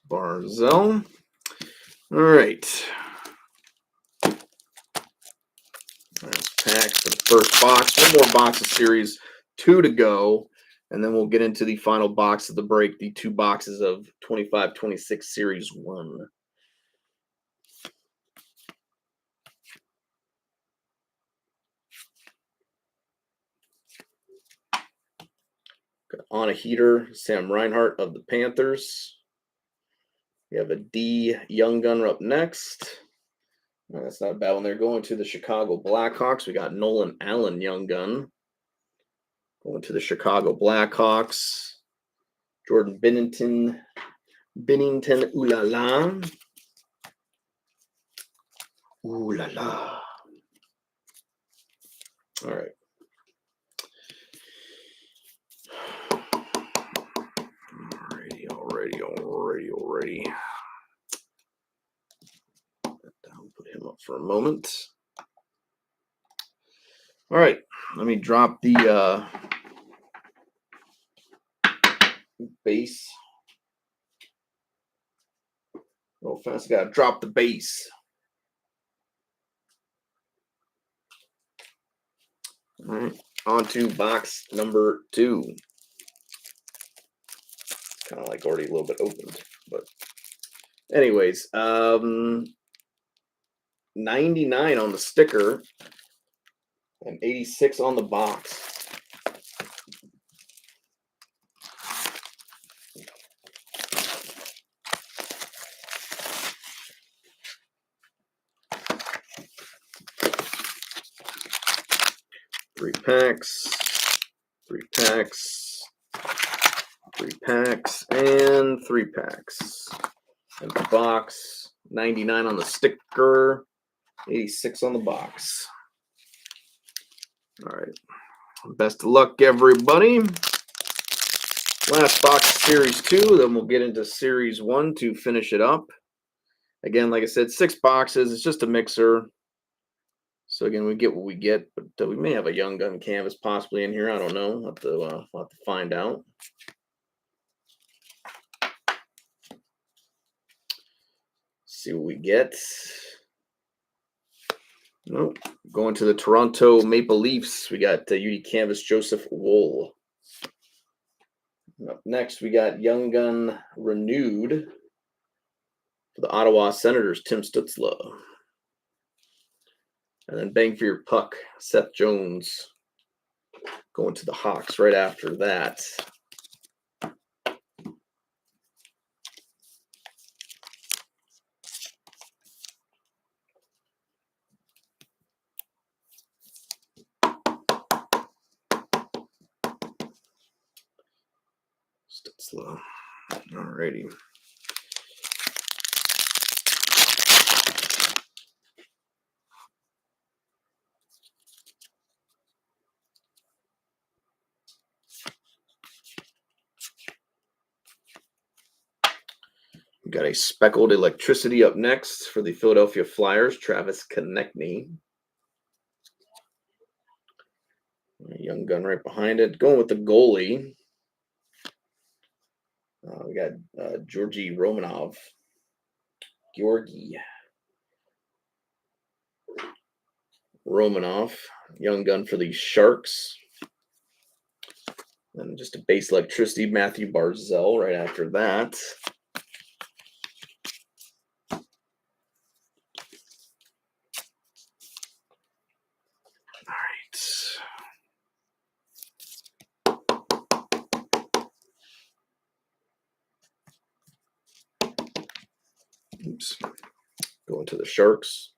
Barzal. All right. Last pack for the first box. One more box of Series 2 to go. And then we'll get into the final box of the break, the 2 boxes of 25-26 Series 1. Got on a heater, Sam Reinhart of the Panthers. We have a D Young Gunner up next. No, that's not a bad one. They're going to the Chicago Blackhawks. We got Nolan Allen Young Gun. Going to the Chicago Blackhawks. Jordan Binnington, ooh la la. Ooh la la. All right. Alrighty. Put him up for a moment. All right, let me drop the base. Real fast, I gotta drop the base. All right, on to box number 2. Kind of like already a little bit opened, but anyways, 99 on the sticker and 86 on the box. 3 packs, 3 packs, 3 packs, and 3 packs. Empty box, 99 on the sticker, 86 on the box. All right. Best of luck, everybody. Last box, Series 2. Then we'll get into Series 1 to finish it up. Again, like I said, 6 boxes. It's just a mixer. So again, we get what we get, but we may have a Young Gun canvas possibly in here. I don't know. We'll have to find out. See what we get. Nope. Going to the Toronto Maple Leafs. We got UD Canvas Joseph Woll. Up next, we got Young Gun Renewed for the Ottawa Senators, Tim Stützle. And then Bang for Your Puck, Seth Jones. Going to the Hawks right after that. Stützle. Alrighty. We got a Speckled Electricity up next for the Philadelphia Flyers, Travis Konecny. Young Gun right behind it. Going with the goalie. We got Georgi Romanov. Georgi Romanov. Young Gun for the Sharks. And just a base electricity, Matthew Barzal right after that. All right. Oops. Going to the Sharks.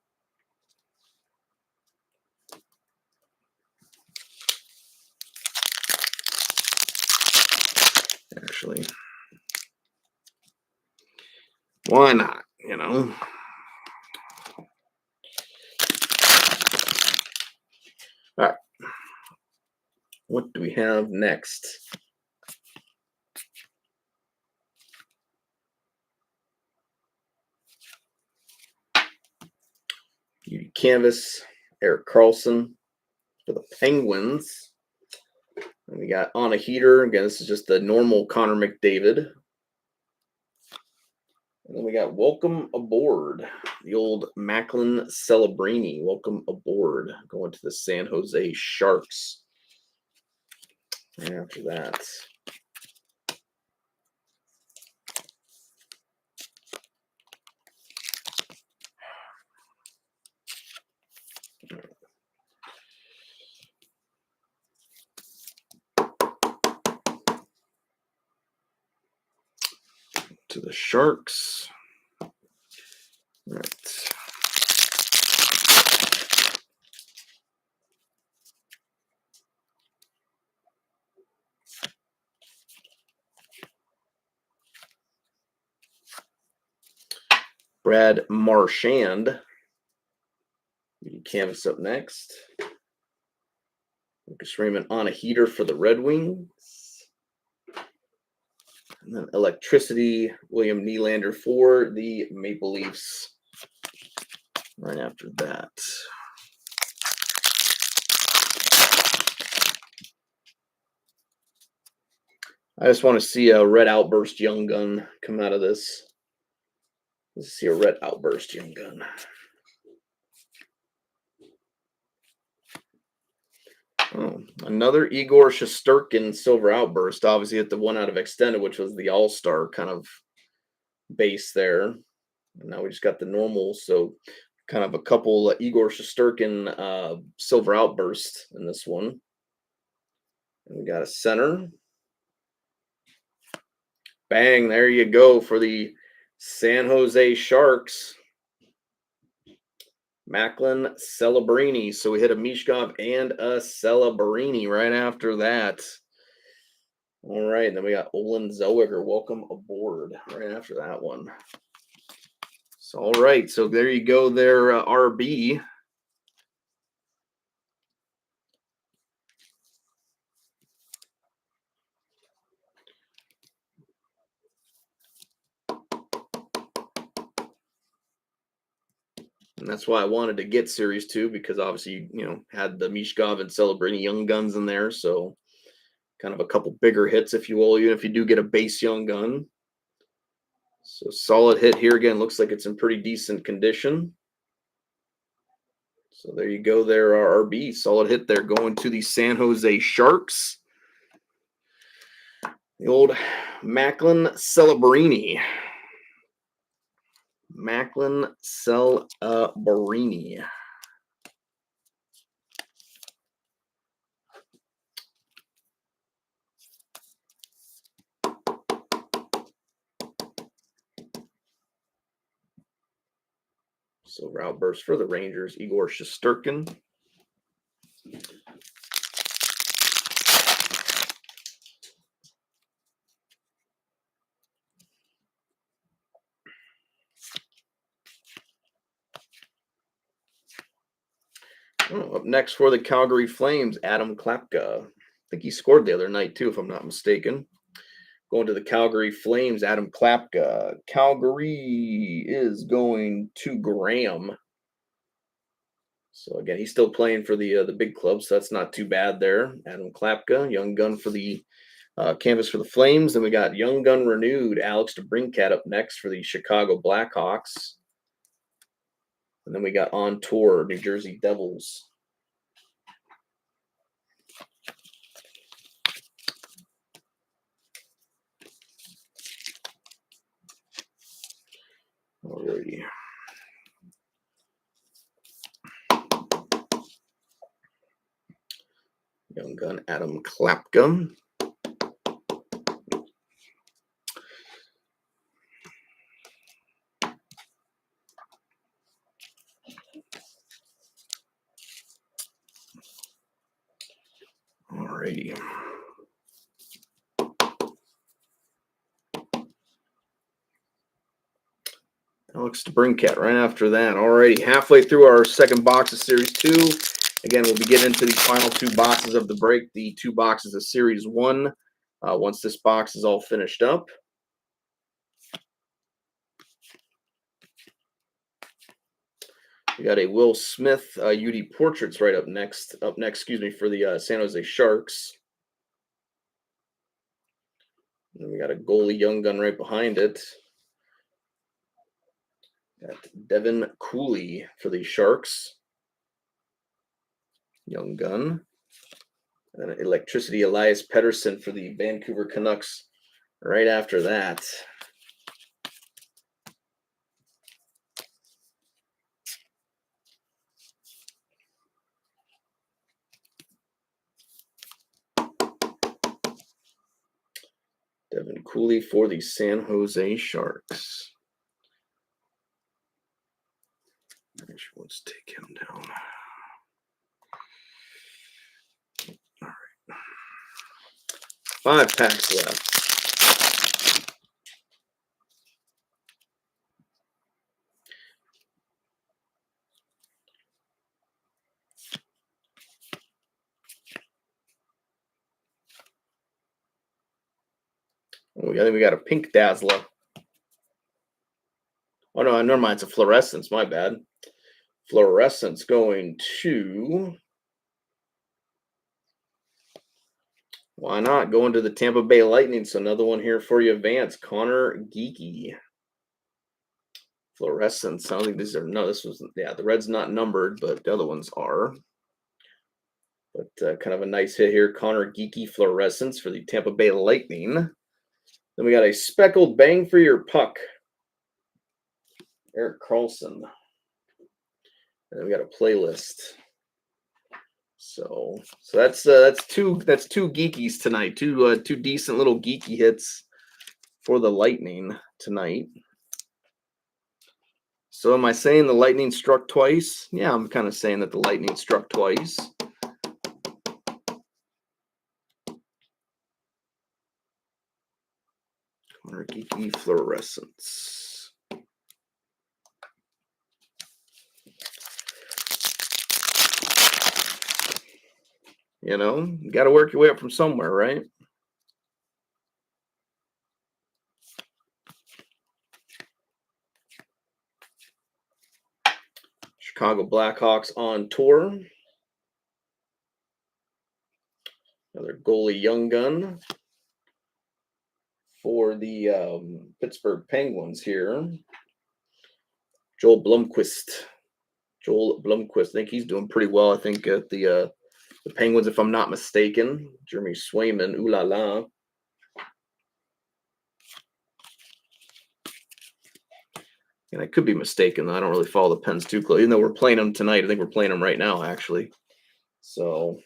Actually, why not? You know. All right. What do we have next? UD Canvas, Erik Karlsson for the Penguins. And we got On a Heater. Again, this is just the normal Connor McDavid. And then we got Welcome Aboard, the old Macklin Celebrini. Welcome Aboard, going to the San Jose Sharks. And after that, to the Sharks. All right. Brad Marchand. Canvas up next. Lucas Raymond On a Heater for the Red Wings. And then Electricity, William Nylander for the Maple Leafs. Right after that. I just want to see a Red Outburst Young Gun come out of this. Let's see a Red Outburst Young Gun. Oh, another Igor Shesterkin Silver Outburst. Obviously, at the one out of Extended, which was the All-Star kind of base there. And now we just got the normal, so kind of a couple Igor Shesterkin Silver Outburst in this one. And we got a center. Bang, there you go for the San Jose Sharks. Macklin Celebrini. So we hit a Mishkov and a Celebrini right after that. All right, and then we got Olin Zellweger. Welcome aboard right after that one. So, all right, so there you go there, RB. And that's why I wanted to get Series 2 because obviously, had the Mishkov and Celebrini Young Guns in there. So kind of a couple bigger hits, if you will, even if you do get a base Young Gun. So solid hit here again. Looks like it's in pretty decent condition. So there you go there, RB. Solid hit there going to the San Jose Sharks. The old Macklin Celebrini. Macklin Celebrini. So route burst for the Rangers, Igor Shesterkin. Up next for the Calgary Flames, Adam Klapka. I think he scored the other night too, if I'm not mistaken. Going to the Calgary Flames, Adam Klapka. Calgary is going to Graham. So again, he's still playing for the big club, so that's not too bad there. Adam Klapka, young gun for the canvas for the Flames. Then we got young gun renewed, Alex DeBrincat up next for the Chicago Blackhawks. And then we got on tour, New Jersey Devils. Alrighty. Young gun Adam Klapka. Alrighty. Alex DeBrincat right after that. Alrighty, halfway through our second box of Series 2. Again, we'll be getting into the final two boxes of the break, the two boxes of Series 1, once this box is all finished up. We got a Will Smith UD Portraits right up next. For the San Jose Sharks. And we got a goalie young gun right behind it. Got Devin Cooley for the Sharks. Young gun. And then Electricity Elias Pettersson for the Vancouver Canucks right after that. Devin Cooley for the San Jose Sharks. Actually, let's take him down. All right. 5 packs left. Oh, I think we got a pink Dazzler. Oh, no, never mind. It's a fluorescence. My bad. Fluorescence going to... Why not? Going to the Tampa Bay Lightning. So another one here for you, Vance. Connor Geeky. Fluorescence. I don't think these are... No, this was... Yeah, the red's not numbered, but the other ones are. But kind of a nice hit here. Connor Geeky Fluorescence for the Tampa Bay Lightning. Then we got a speckled bang for your puck. Erik Karlsson. And then we got a playlist. So that's two geekies tonight. Two decent little geeky hits for the Lightning tonight. So am I saying the lightning struck twice? Yeah, I'm kind of saying that the lightning struck twice. Geeky fluorescence. You know, you got to work your way up from somewhere, right? Chicago Blackhawks on tour. Another goalie young gun for the Pittsburgh Penguins here. Joel Blomqvist. I think he's doing pretty well. I think at the Penguins, if I'm not mistaken. Jeremy Swayman, ooh la la. And I could be mistaken. I don't really follow the Pens too close. Even though we're playing them tonight, I think we're playing them right now, actually. So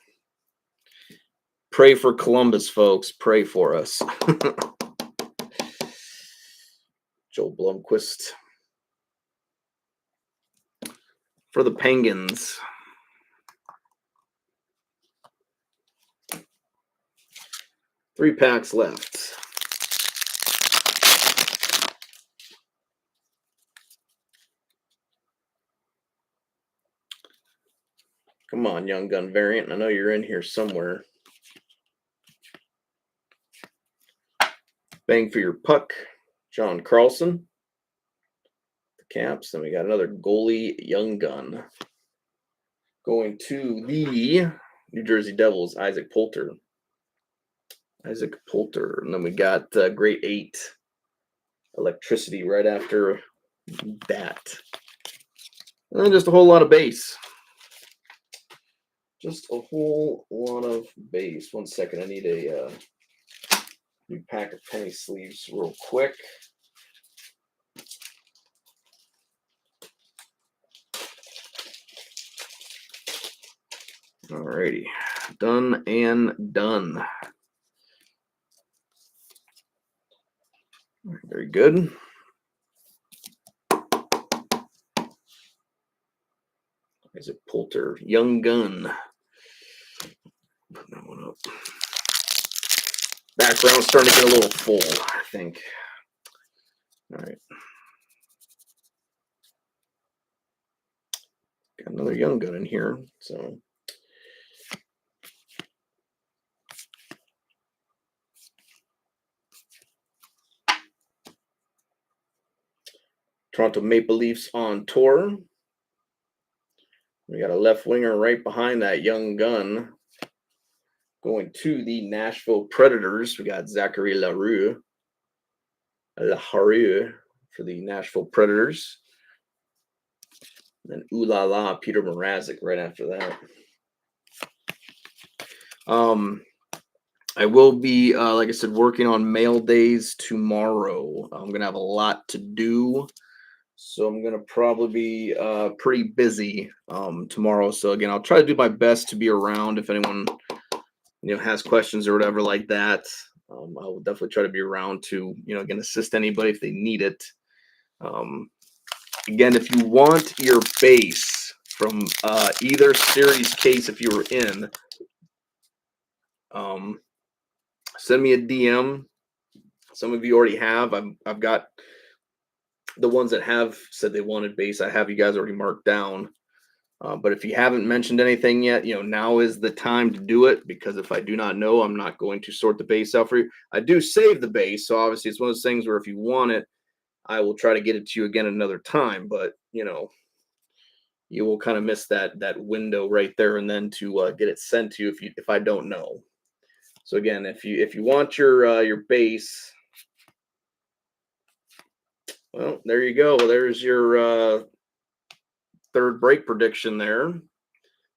pray for Columbus, folks. Pray for us. Joel Blomqvist. For the Penguins. Three packs left. Come on, Young Gun variant. I know you're in here somewhere. Bang for your puck. John Carlson. The Caps. Then we got another goalie Young Gun. Going to the New Jersey Devils, Isaac Poulter. And then we got Great 8 Electricity right after that. And then just a whole lot of base. Just a whole lot of base. 1 second. I need a new pack of penny sleeves real quick. Alrighty. Done and done. Very good. Isaac Poulter, Young Gun. Put that one up. Background's starting to get a little full, I think. All right. Got another Young Gun in here. So Toronto Maple Leafs on tour. We got a left winger right behind that Young Gun. Going to the Nashville Predators. We got Zachary Larue for the Nashville Predators. And then ooh la la, Peter Mrazek right after that. I will be, like I said, working on mail days tomorrow. I'm going to have a lot to do. So I'm going to probably be pretty busy tomorrow. So again, I'll try to do my best to be around if anyone has questions or whatever like that. I will definitely try to be around to, again, assist anybody if they need it. Again, if you want your base from either series case, if you were in, send me a DM. Some of you already have. I've got the ones that have said they wanted base. I have you guys already marked down. But if you haven't mentioned anything yet, now is the time to do it, because if I do not know, I'm not going to sort the base out for you. I do save the base, so obviously it's one of those things where if you want it, I will try to get it to you again another time. But you will kind of miss that window right there and then to get it sent to you if I don't know. So again, if you want your base, well, there you go. There's your third break prediction there.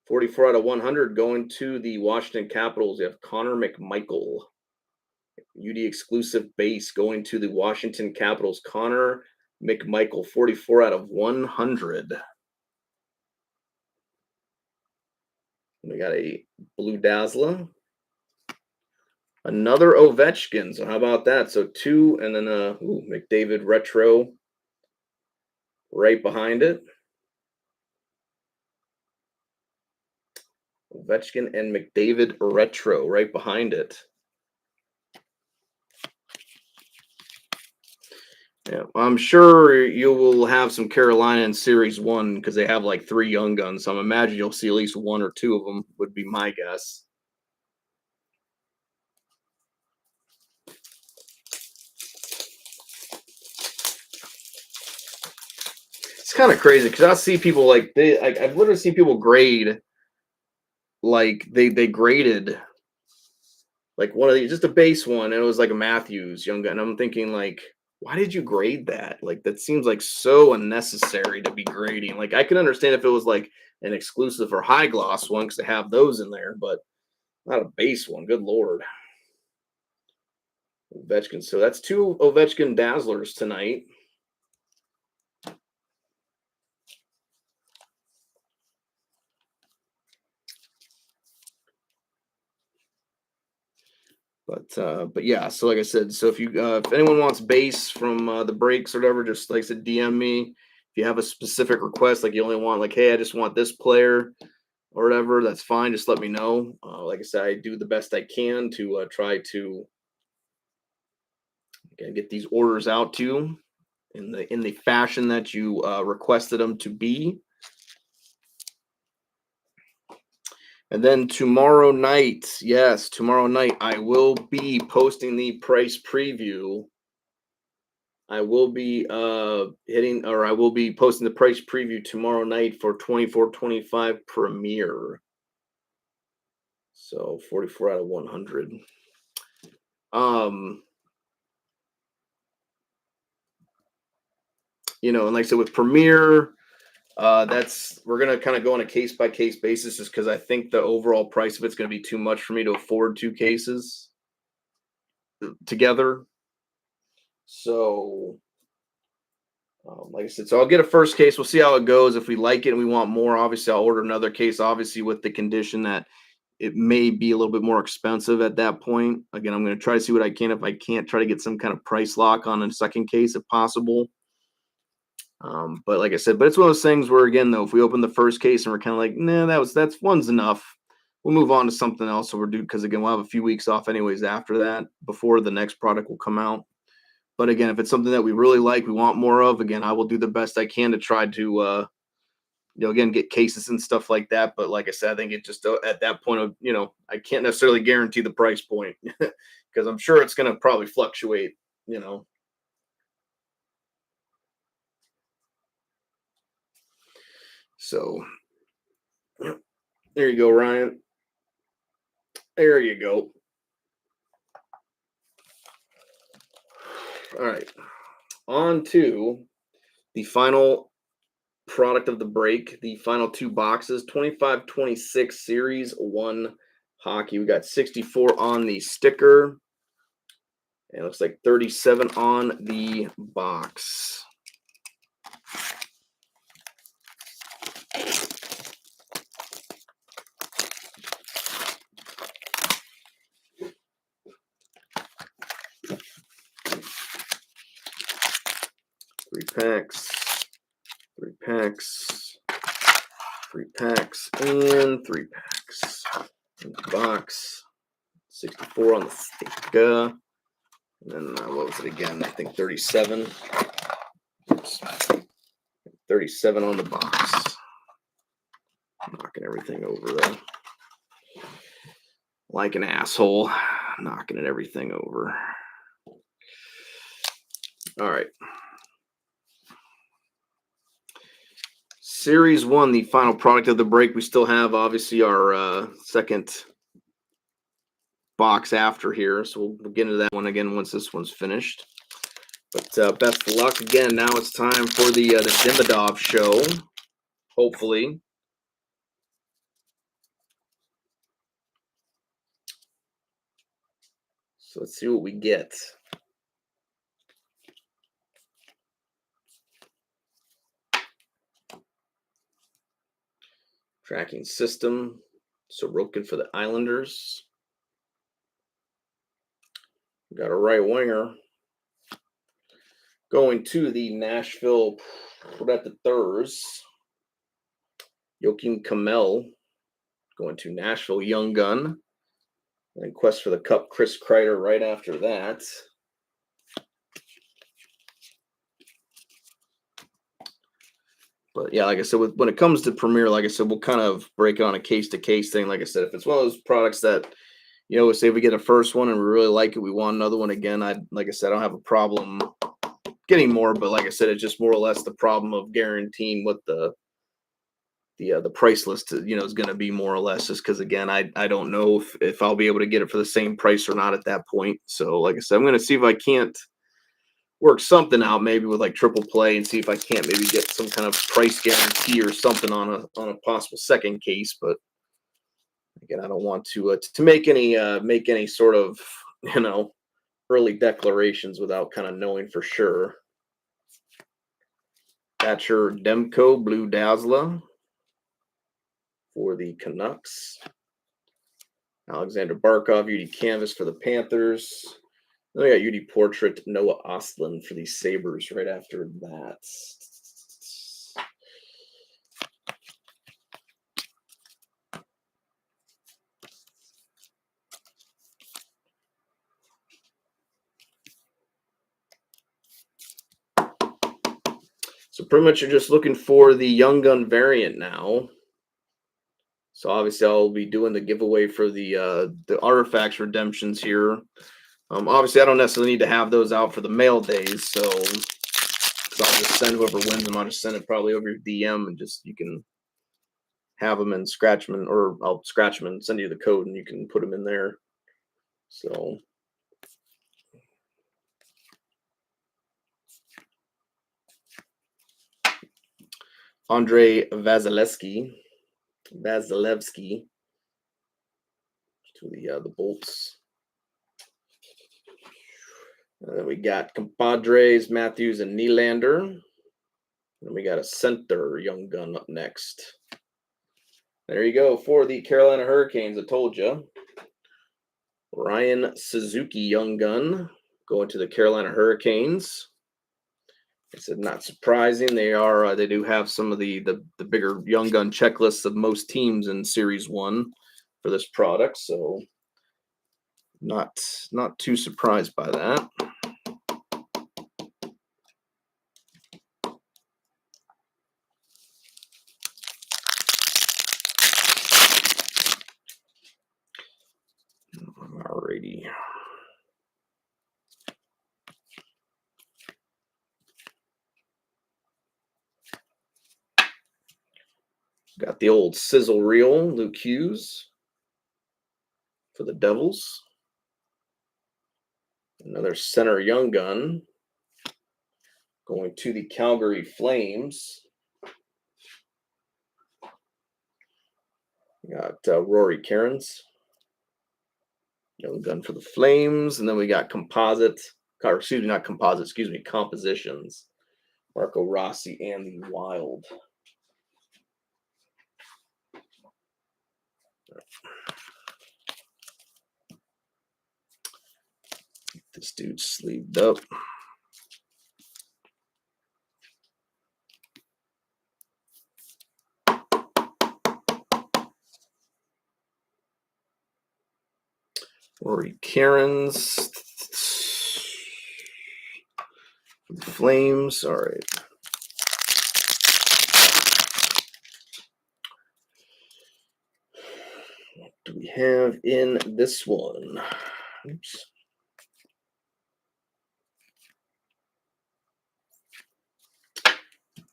44 out of 100 going to the Washington Capitals. You have Connor McMichael. UD exclusive base going to the Washington Capitals. Connor McMichael, 44 out of 100. We got a Blue Dazzler. Another Ovechkin. So how about that? So two, and then McDavid retro. right behind it. Ovechkin and McDavid retro right behind it. Yeah, I'm sure you will have some Carolina in Series 1 because they have like 3 young guns. So I'm imagining you'll see at least 1 or 2 of them would be my guess. It's kind of crazy because I see people I've literally seen people grade like they graded like one of these, just a base one, and it was like a Matthews young gun. And I'm thinking like, why did you grade that? Like that seems like so unnecessary to be grading. Like I can understand if it was like an exclusive or high gloss one because they have those in there, but not a base one. Good lord. Ovechkin. So that's 2 Ovechkin Dazzlers tonight. But yeah, so like I said, so if anyone wants base from the breaks or whatever, just like I said, DM me. If you have a specific request, like you only want like, hey, I just want this player or whatever, that's fine. Just let me know. Like I said, I do the best I can to try to get these orders out to you in the fashion that you requested them to be. And then tomorrow night, yes, tomorrow night, I will be posting the price preview. I will be I will be posting the price preview tomorrow night for 24-25 Premier. So 44 out of 100. And like I said, with Premier, that's we're gonna kind of go on a case by case basis, just because I think the overall price of it's gonna be too much for me to afford 2 cases together. So, like I said, so I'll get a first case. We'll see how it goes. If we like it and we want more, obviously I'll order another case. Obviously, with the condition that it may be a little bit more expensive at that point. Again, I'm going to try to see what I can. If I can't, try to get some kind of price lock on a second case if possible. But like I said, but it's one of those things where, again, though, if we open the first case and we're kind of like, nah, that's one's enough, we'll move on to something else. So we're due because again, we'll have a few weeks off anyways after that before the next product will come out. But again, if it's something that we really like, we want more of, again, I will do the best I can to try to again, get cases and stuff like that. But like I said, I think it just at that point of, I can't necessarily guarantee the price point because I'm sure it's going to probably fluctuate, you know. So there you go, Ryan. There you go. All right. On to the final product of the break, the final 2 boxes, 25-26 Series 1 hockey. We got 64 on the sticker. And it looks like 37 on the box. Three packs, and 3 packs. In the box, 64 on the sticker. And then what was it again? I think 37. Oops. 37 on the box. Knocking everything over there. Like an asshole. Knocking everything over. All right. Series 1, the final product of the break. We still have, obviously, our second box after here. So we'll get into that one again once this one's finished. But best of luck again. Now it's time for the Demidov show. Hopefully. So let's see what we get. Tracking system. Sorokin for the Islanders. Got a right winger. Going to the Nashville Predators. Joakim Kamel going to Nashville Young Gun. And Quest for the Cup, Chris Kreider right after that. But yeah, like I said, when it comes to Premier, like I said, we'll kind of break it on a case-to-case thing. Like I said, if it's one of those products that, say if we get a first one and we really like it, we want another one again. Like I said, I don't have a problem getting more, but like I said, it's just more or less the problem of guaranteeing what the price list is going to be, more or less, just because again I don't know if I'll be able to get it for the same price or not at that point. So like I said, I'm going to see if I can't work something out, maybe with like Triple Play, and see if I can't maybe get some kind of price guarantee or something on a possible second case. But again, I don't want to make any sort of early declarations without kind of knowing for sure. Thatcher Demko Blue Dazzler for the Canucks. Alexander Barkov, UD Canvas for the Panthers. Then we got UD Portrait, Noah Ostlund for the Sabres right after that. So pretty much you're just looking for the Young Gun variant now. So obviously I'll be doing the giveaway for the Artifacts redemptions here. Obviously I don't necessarily need to have those out for the mail days, so I'll just send whoever wins them. I'll just send it probably over your DM, and just you can have them and scratch them, or I'll scratch them and send you the code, and you can put them in there. So Andrei Vasilevsky to the Bolts. And then we got compadres, Matthews and Nylander. And we got a center Young Gun up next. There you go for the Carolina Hurricanes. I told you. Ryan Suzuki Young Gun going to the Carolina Hurricanes. I said not surprising. They do have some of the bigger Young Gun checklists of most teams in Series 1 for this product, so not too surprised by that. Alrighty. Got the old sizzle reel, Luke Hughes for the Devils. Another center Young Gun going to the Calgary Flames. Got Rory Cairns, Young Gun for the Flames. And then we got compositions. Marco Rossi and the Wild. This dude's sleeved up. Rory Cairns. Flames. All right. What do we have in this one? Oops.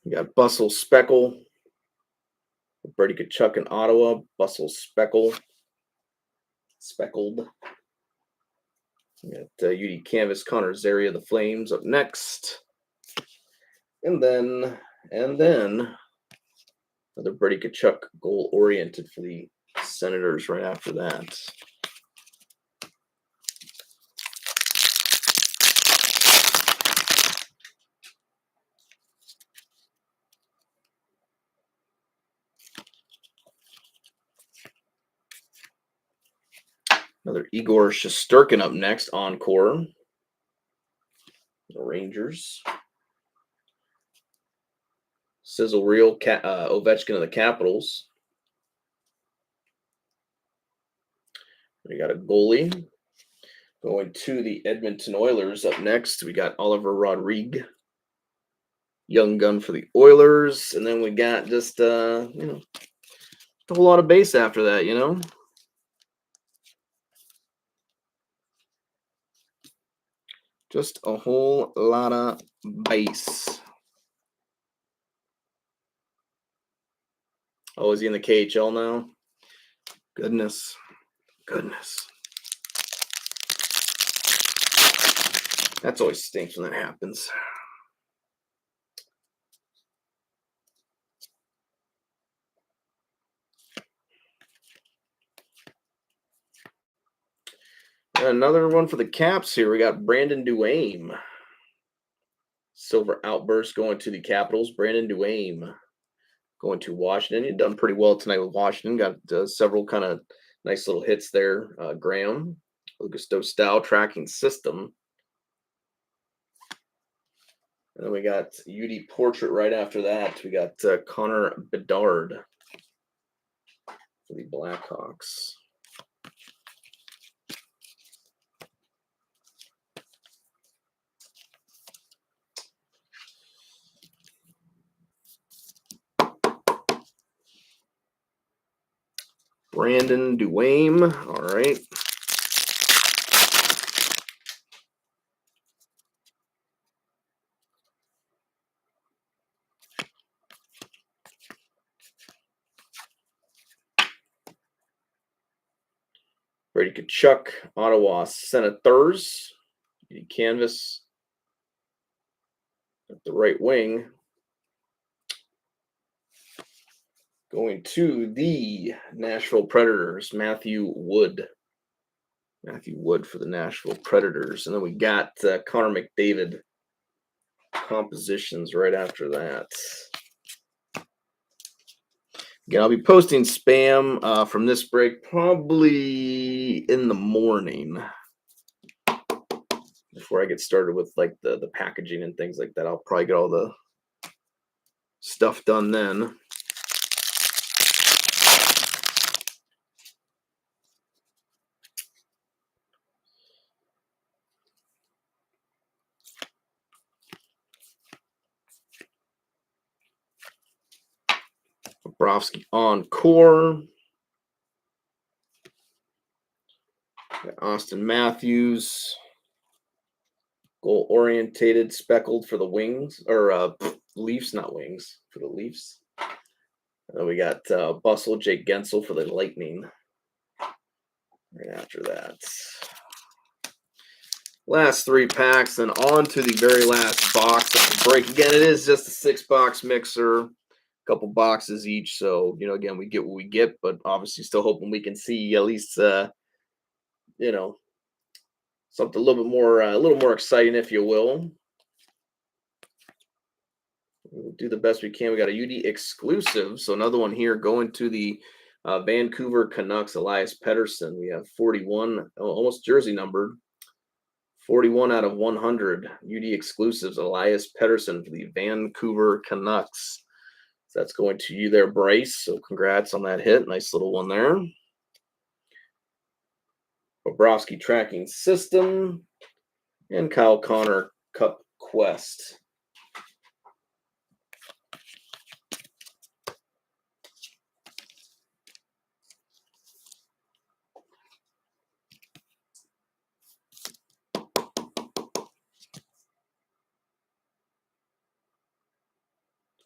We got Bustle Speckle. Brady Tkachuk in Ottawa. Bustle Speckled. We got UD Canvas, Connor Zaria, the Flames up next. And then another Brady Tkachuk goal-oriented for the Senators right after that. Another Igor Shesterkin up next, Encore. The Rangers. Sizzle reel, Ovechkin of the Capitals. We got a goalie going to the Edmonton Oilers. Up next, we got Oliver Rodrigue, young gun for the Oilers, and then we got just a whole lot of base after that, just a whole lot of base. Oh, is he in the KHL now? Goodness. That's always stinks when that happens. Another one for the Caps here. We got Brandon Duhaime. Silver outburst going to the Capitals. Brandon Duhaime going to Washington. He's done pretty well tonight with Washington. Got several kind of nice little hits there. Graham, Lucas Dostal tracking system. And then we got UD Portrait right after that. We got Connor Bedard for the Blackhawks. Brandon Duhaime. All right. Brady Tkachuk, Ottawa Senators. Canvas at the right wing. Going to the Nashville Predators, Matthew Wood. Matthew Wood for the Nashville Predators. And then we got Connor McDavid compositions right after that. Again, I'll be posting spam from this break probably in the morning before I get started with like the packaging and things like that. I'll probably get all the stuff done then. Bobrovsky Encore. Austin Matthews. Goal orientated, speckled for the Wings, or Leafs, not Wings, for the Leafs. And then we got Bustle, Jake Gensel for the Lightning. Right after that. Last 3 packs, and on to the very last box of the break. Again, it is just a 6-box mixer. Couple boxes each, so again, we get what we get, but obviously still hoping we can see at least something a little more exciting, if you will. We'll do the best we can. We got a UD exclusive, so another one here going to the Vancouver Canucks, Elias Pettersson. We have 41, almost jersey numbered, 41 out of 100 UD exclusives, Elias Pettersson for the Vancouver Canucks. So that's going to you there, Bryce. So congrats on that hit. Nice little one there. Bobrovsky tracking system. And Kyle Connor Cup Quest.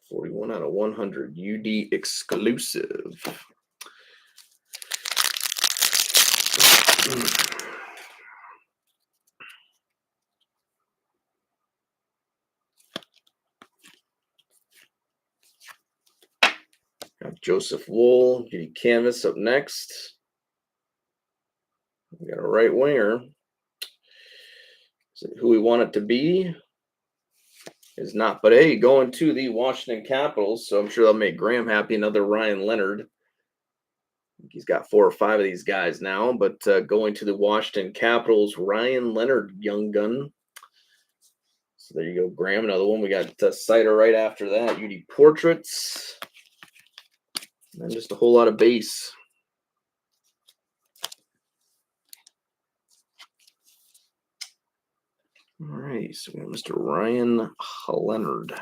'41 out of 100 UD exclusive. Got Joseph Wool, UD Canvas up next. We got a right winger. Is it who we want it to be? Is not, but hey, going to the Washington Capitals, so I'm sure that'll make Graham happy. Another Ryan Leonard. He's got 4 or 5 of these guys now, but going to the Washington Capitals, Ryan Leonard, young gun. So there you go, Graham. Another one. We got Cider right after that. UD Portraits. And just a whole lot of base. All right, so we have Mr. Ryan Leonard.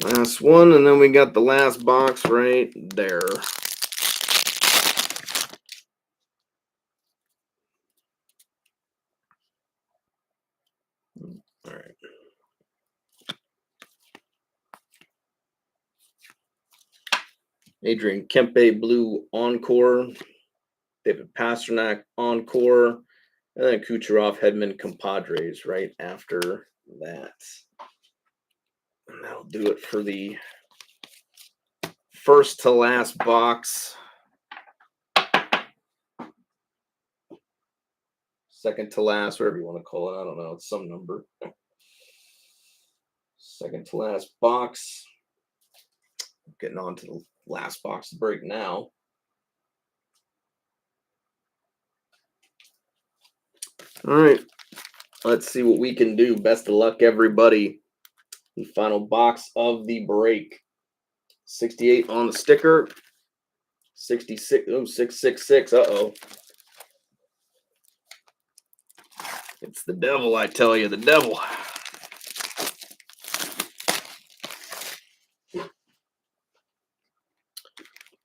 Last one, and then we got the last box right there. All right. Adrian Kempe Blue Encore, David Pasternak Encore, and then Kucherov Hedman Compadres right after that. And that'll do it for the first to last box. Second to last, whatever you want to call it. I don't know. It's some number. Second to last box. Getting on to the last box to break now. All right. Let's see what we can do. Best of luck, everybody. The final box of the break. 68 on the sticker. 66. Oh, 666. Uh-oh. It's the devil, I tell you. The devil.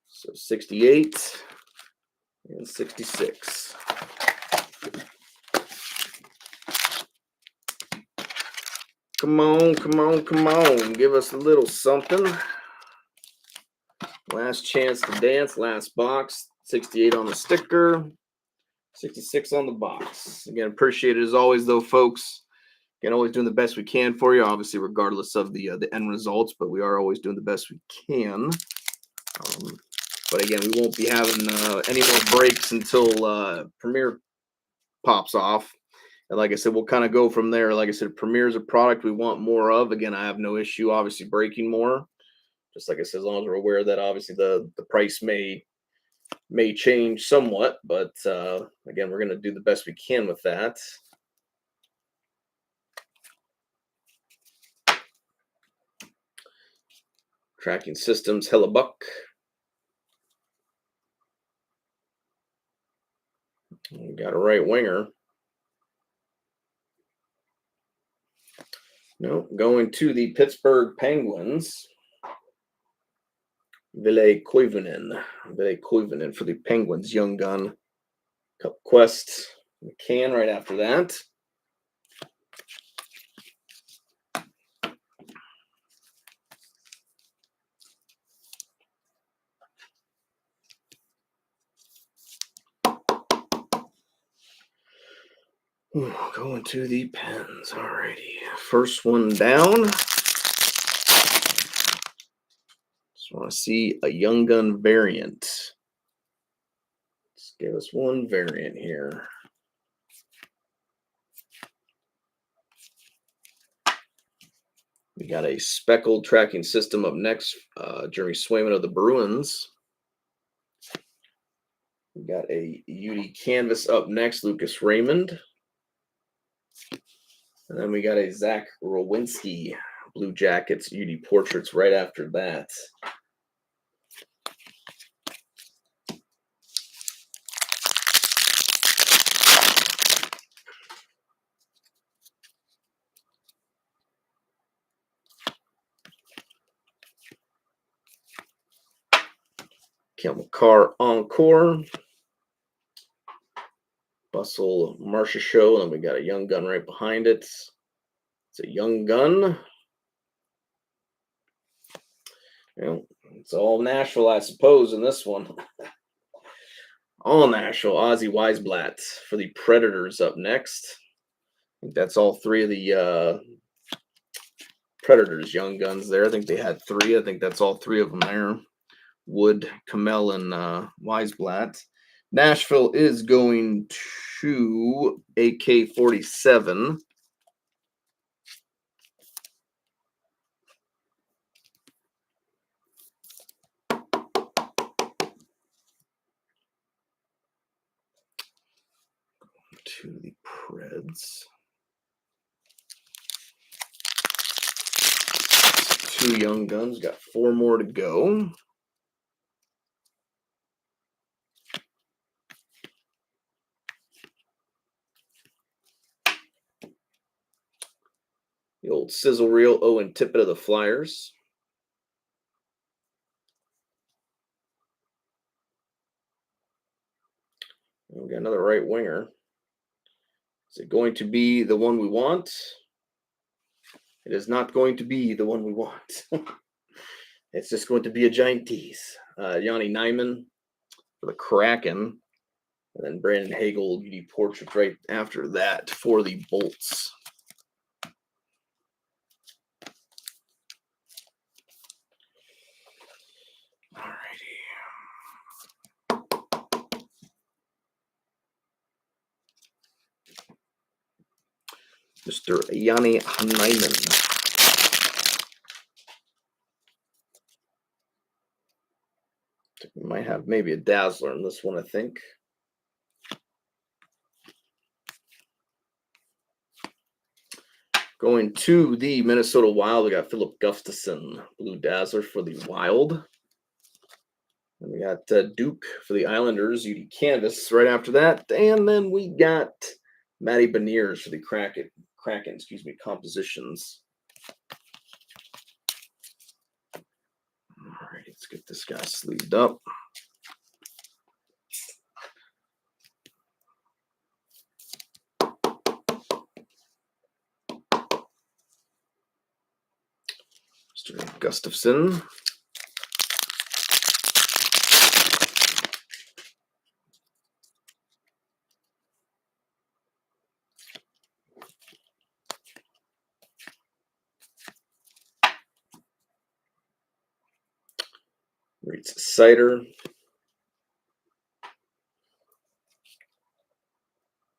So 68 and 66. Come on, come on, come on. Give us a little something. Last chance to dance. Last box. 68 on the sticker. 66 on the box. Again, appreciate it as always, though, folks. Again, always doing the best we can for you, obviously, regardless of the end results, but we are always doing the best we can. But again, we won't be having any more breaks until Premier pops off. And like I said, we'll kind of go from there. Like I said, Premier is a product we want more of. Again, I have no issue, obviously, breaking more. Just like I said, as long as we're aware that obviously the price may change somewhat. But again, we're going to do the best we can with that. Tracking Systems, Hellebuck. We got a right winger. No, going to the Pittsburgh Penguins. Ville Koivunen for the Penguins, young gun. Cup Quest McCann right after that. Ooh, going to the Pens. Alrighty. First one down. Just want to see a young gun variant. Let's give us one variant here. We got a speckled tracking system up next. Jeremy Swayman of the Bruins. We got a UD canvas up next. Lucas Raymond. And then we got a Zach Rowinski Blue Jackets UD Portraits right after that. Cale Makar Encore. Bustle Marcia Show. And we got a young gun right behind it. It's a young gun. Well, it's all Nashville, I suppose, in this one. All Nashville. Ozzy Weisblatt for the Predators up next. I think that's all three of the Predators young guns there. I think they had three. I think that's all three of them there. Wood, Kamel, and Weisblatt. Nashville is going to AK-47. to the Preds. 2 young guns. Got 4 more to go. The old sizzle reel Owen Tippett of the Flyers. We got another right winger. Is it going to be the one we want? It is not going to be the one we want. It's just going to be a giant tease. Yanni Nyman for the Kraken. And then Brandon Hagel, UD Portrait right after that for the Bolts. Alrighty. Mr. Yanni Nyman. We might have maybe a dazzler in this one, I think. Going to the Minnesota Wild, we got Philip Gustafson, Blue Dazzler for the Wild. And we got Duke for the Islanders, UD Canvas right after that. And then we got Matty Beniers for the Kraken, compositions. All right, let's get this guy sleeved up. Mr. Gustafson. Reads Cider.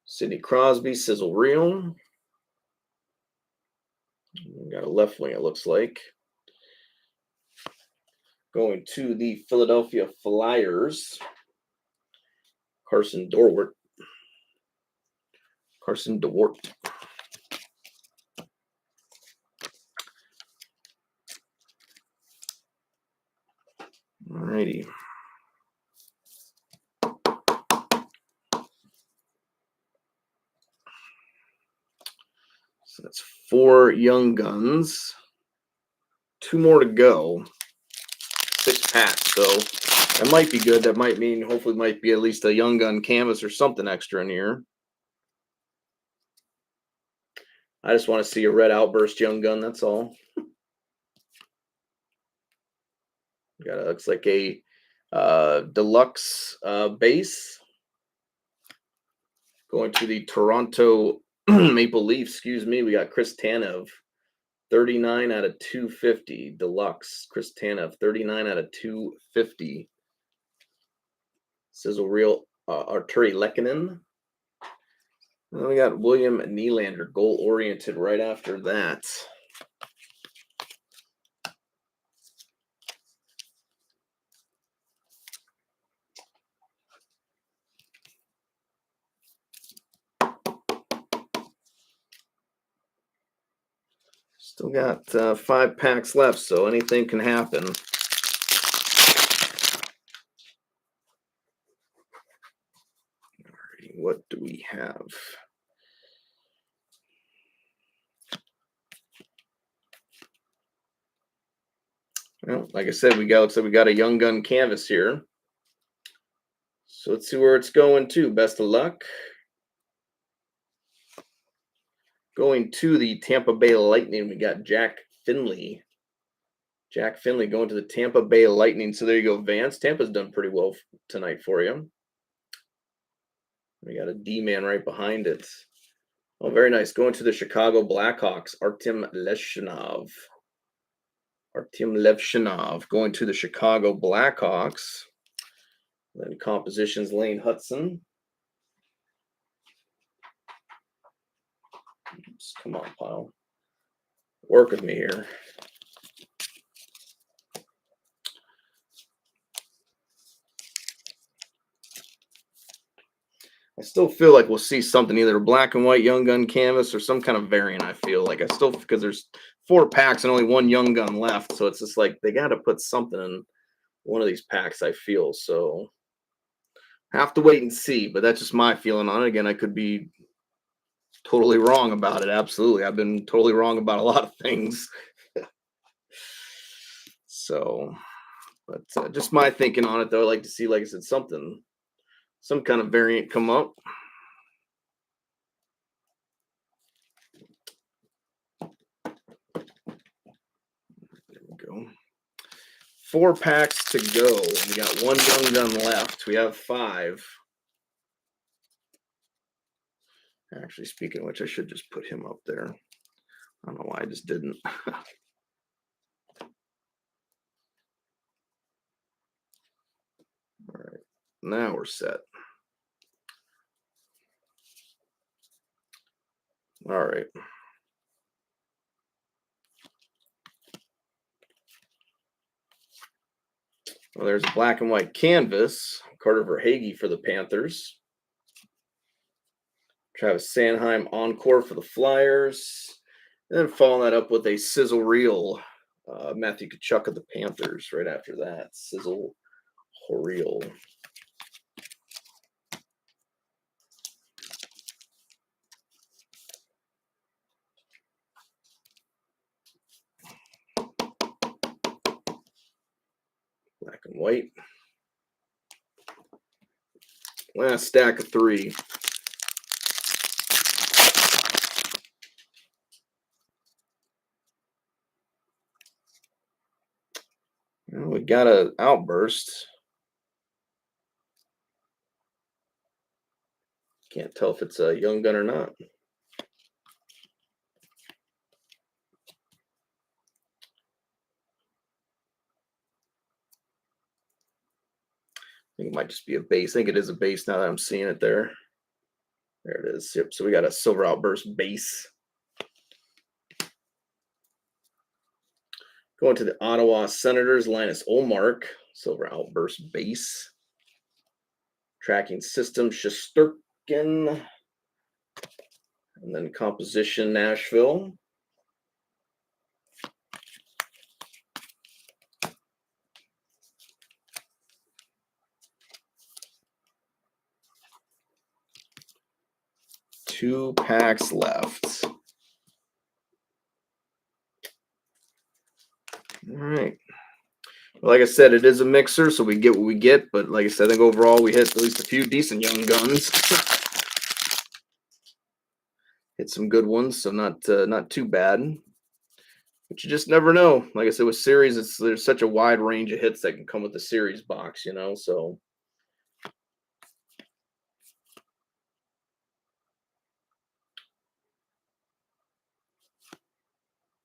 Sidney Crosby, sizzle reel. We got a left wing, it looks like. Going to the Philadelphia Flyers. Carson DeWart. Alrighty. So that's 4 young guns. 2 more to go. 6 packs. So that might be good. That might mean hopefully might be at least a young gun canvas or something extra in here. I just want to see a red outburst young gun. That's all. Got it. Looks like a deluxe base. Going to the Toronto Maple Leafs. Excuse me. We got Chris Tanev. 39 out of 250. Deluxe. Chris Tanev. 39 out of 250. Sizzle reel Arturi Lehkonen. And we got William Nylander, goal oriented right after that. Still got 5 packs left, so anything can happen. Alrighty, what do we have? Well, like I said, looks like we got a young gun canvas here. So let's see where it's going to. Best of luck. Going to the Tampa Bay Lightning, we got Jack Finley. Jack Finley going to the Tampa Bay Lightning. So there you go, Vance. Tampa's done pretty well tonight for you. We got a D-man right behind it. Oh, very nice. Going to the Chicago Blackhawks, Artem Levshunov. Going to the Chicago Blackhawks. Then compositions, Lane Hudson. Oops, come on, pile. Work with me here. I still feel like we'll see something, either a black and white Young Gun canvas or some kind of variant. I feel like I still, because there's 4 packs and only one Young Gun left, so it's just like they got to put something in one of these packs. I feel so. Have to wait and see, but that's just my feeling on it. Again, I could be totally wrong about it. Absolutely, I've been totally wrong about a lot of things. So, but just my thinking on it, though. I like to see, like I said, something, some kind of variant come up. There we go. 4 packs to go. We got one Young Gun left. We have 5. Actually, speaking of which, I should just put him up there. I don't know why I just didn't. All right, now we're set. All right. Well, there's a black and white canvas. Carter Verhaeghe for the Panthers. Travis Sanheim encore for the Flyers. And then following that up with a sizzle reel. Matthew Tkachuk of the Panthers right after that. Sizzle reel. Black and white. Last stack of 3. Well, we got an outburst. Can't tell if it's a Young Gun or not. I think it might just be a base. I think it is a base now that I'm seeing it there. There it is. Yep. So we got a Silver Outburst base. Going to the Ottawa Senators, Linus Ullmark, Silver Outburst base. Tracking system, Shesterkin. And then composition, Nashville. Two packs left. All right. Well, like I said, it is a mixer, so we get what we get. But like I said, I think overall we hit at least a few decent Young Guns. Hit some good ones, so not too bad. But you just never know. Like I said, with series, there's such a wide range of hits that can come with the series box, you know. So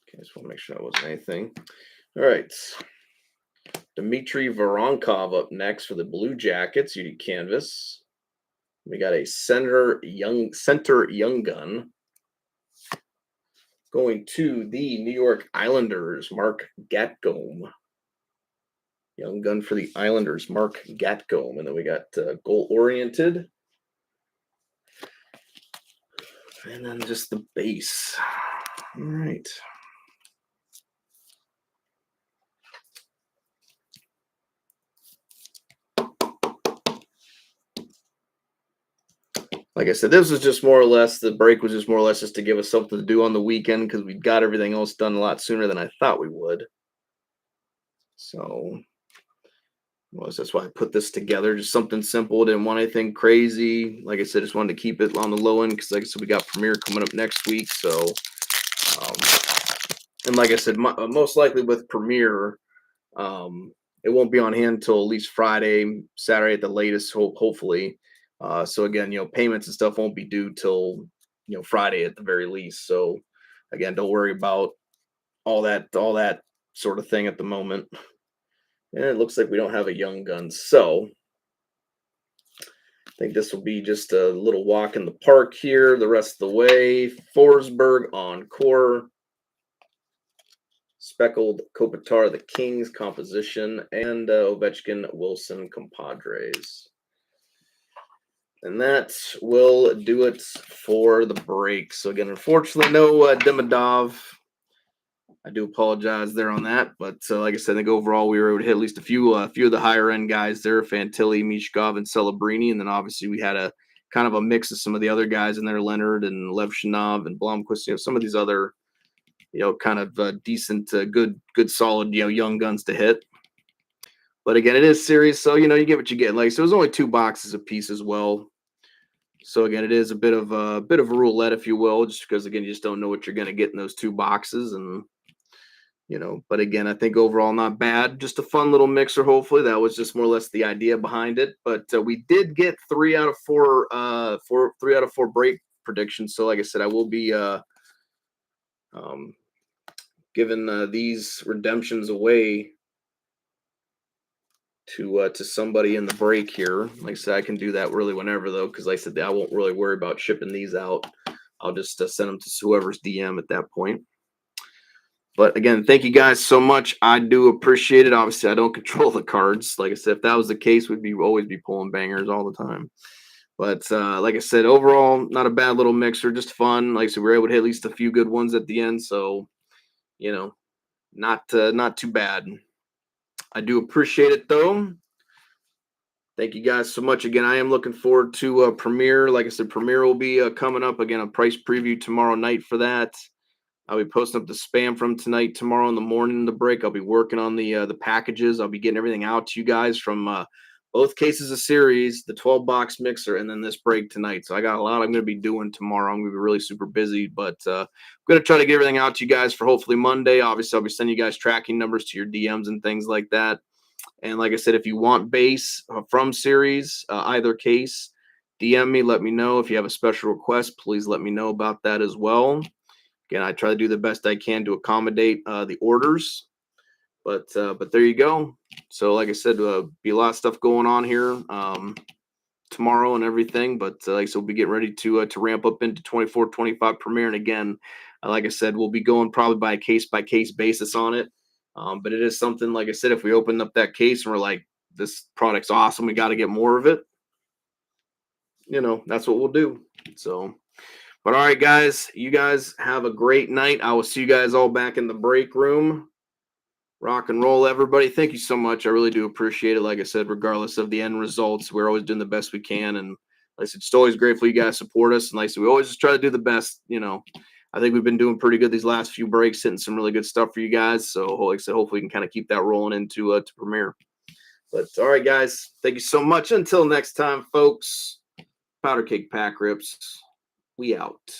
okay, just want to make sure that wasn't anything. All right. Dmitry Voronkov up next for the Blue Jackets, UD Canvas. We got a center Young Gun. Going to the New York Islanders, Mark Gatcomb. Young Gun for the Islanders, Mark Gatcomb. And then we got goal-oriented. And then just the base. All right. Like I said, this was just more or less, the break was just more or less just to give us something to do on the weekend because we got everything else done a lot sooner than I thought we would. So that's why I put this together. Just something simple. Didn't want anything crazy. Like I said, just wanted to keep it on the low end because, like I said, we got Premiere coming up next week. So, and like I said, most likely with Premiere, it won't be on hand until at least Friday, Saturday at the latest, hopefully. So again, payments and stuff won't be due till Friday at the very least. So again, don't worry about all that sort of thing at the moment. And it looks like we don't have a Young Gun, so I think this will be just a little walk in the park here the rest of the way. Forsberg encore. Speckled Kopitar, the Kings composition, and Ovechkin, Wilson, compadres. And that will do it for the break. So again, unfortunately, no Demidov. I do apologize there on that, but like I said, I think overall we were able to hit at least a few of the higher end guys there: Fantilli, Mishkov, and Celebrini, and then obviously we had a kind of a mix of some of the other guys in there: Leonard and Levshinov and Blomqvist. Some of these other kind of decent, good, solid young guns to hit. But again, it is serious, so you get what you get. Like so, it was only 2 boxes a piece as well. So again, it is a bit of a roulette, if you will, just because again you just don't know what you're going to get in those 2 boxes, and but again, I think overall not bad. Just a fun little mixer. Hopefully, that was just more or less the idea behind it. But we did get 3 out of 4, 3 out of 4 break predictions. So like I said, I will be um, giving these redemptions away to somebody in the break here. Like I said, I can do that really whenever though, because like I said, I won't really worry about shipping these out. I'll just send them to whoever's DM at that point. But again, thank you guys so much. I do appreciate it. Obviously, I don't control the cards. Like I said, if that was the case, we'd always be pulling bangers all the time. But like I said, overall, not a bad little mixer, just fun. Like I said, we were able to hit at least a few good ones at the end. So, not too bad. I do appreciate it though. Thank you guys so much. Again, I am looking forward to Premiere. Like I said, Premiere will be coming up again. A price preview tomorrow night for that. I'll be posting up the spam from tonight, tomorrow in the morning. The break, I'll be working on the packages. I'll be getting everything out to you guys from both cases of series, the 12-box mixer, and then this break tonight. So I got a lot I'm going to be doing tomorrow. I'm going to be really super busy, but I'm going to try to get everything out to you guys for hopefully Monday. Obviously, I'll be sending you guys tracking numbers to your DMs and things like that. And like I said, if you want base from series, either case, DM me. Let me know if you have a special request. Please let me know about that as well. Again, I try to do the best I can to accommodate the orders, but there you go. So, like I said, be a lot of stuff going on here tomorrow and everything. But like I said, we'll be getting ready to ramp up into 24, 25 Premiere. And again, like I said, we'll be going probably by case basis on it. But it is something, like I said, if we open up that case and we're like, this product's awesome, we got to get more of it. That's what we'll do. So. But all right, guys, you guys have a great night. I will see you guys all back in the break room. Rock and roll, everybody. Thank you so much. I really do appreciate it. Like I said, regardless of the end results, we're always doing the best we can. And like I said, it's always grateful you guys support us. And like I said, we always just try to do the best. I think we've been doing pretty good these last few breaks, hitting some really good stuff for you guys. So like I said, hopefully we can kind of keep that rolling into to Premiere. But all right, guys, thank you so much. Until next time, folks, Powder Cake Pack Rips. We out.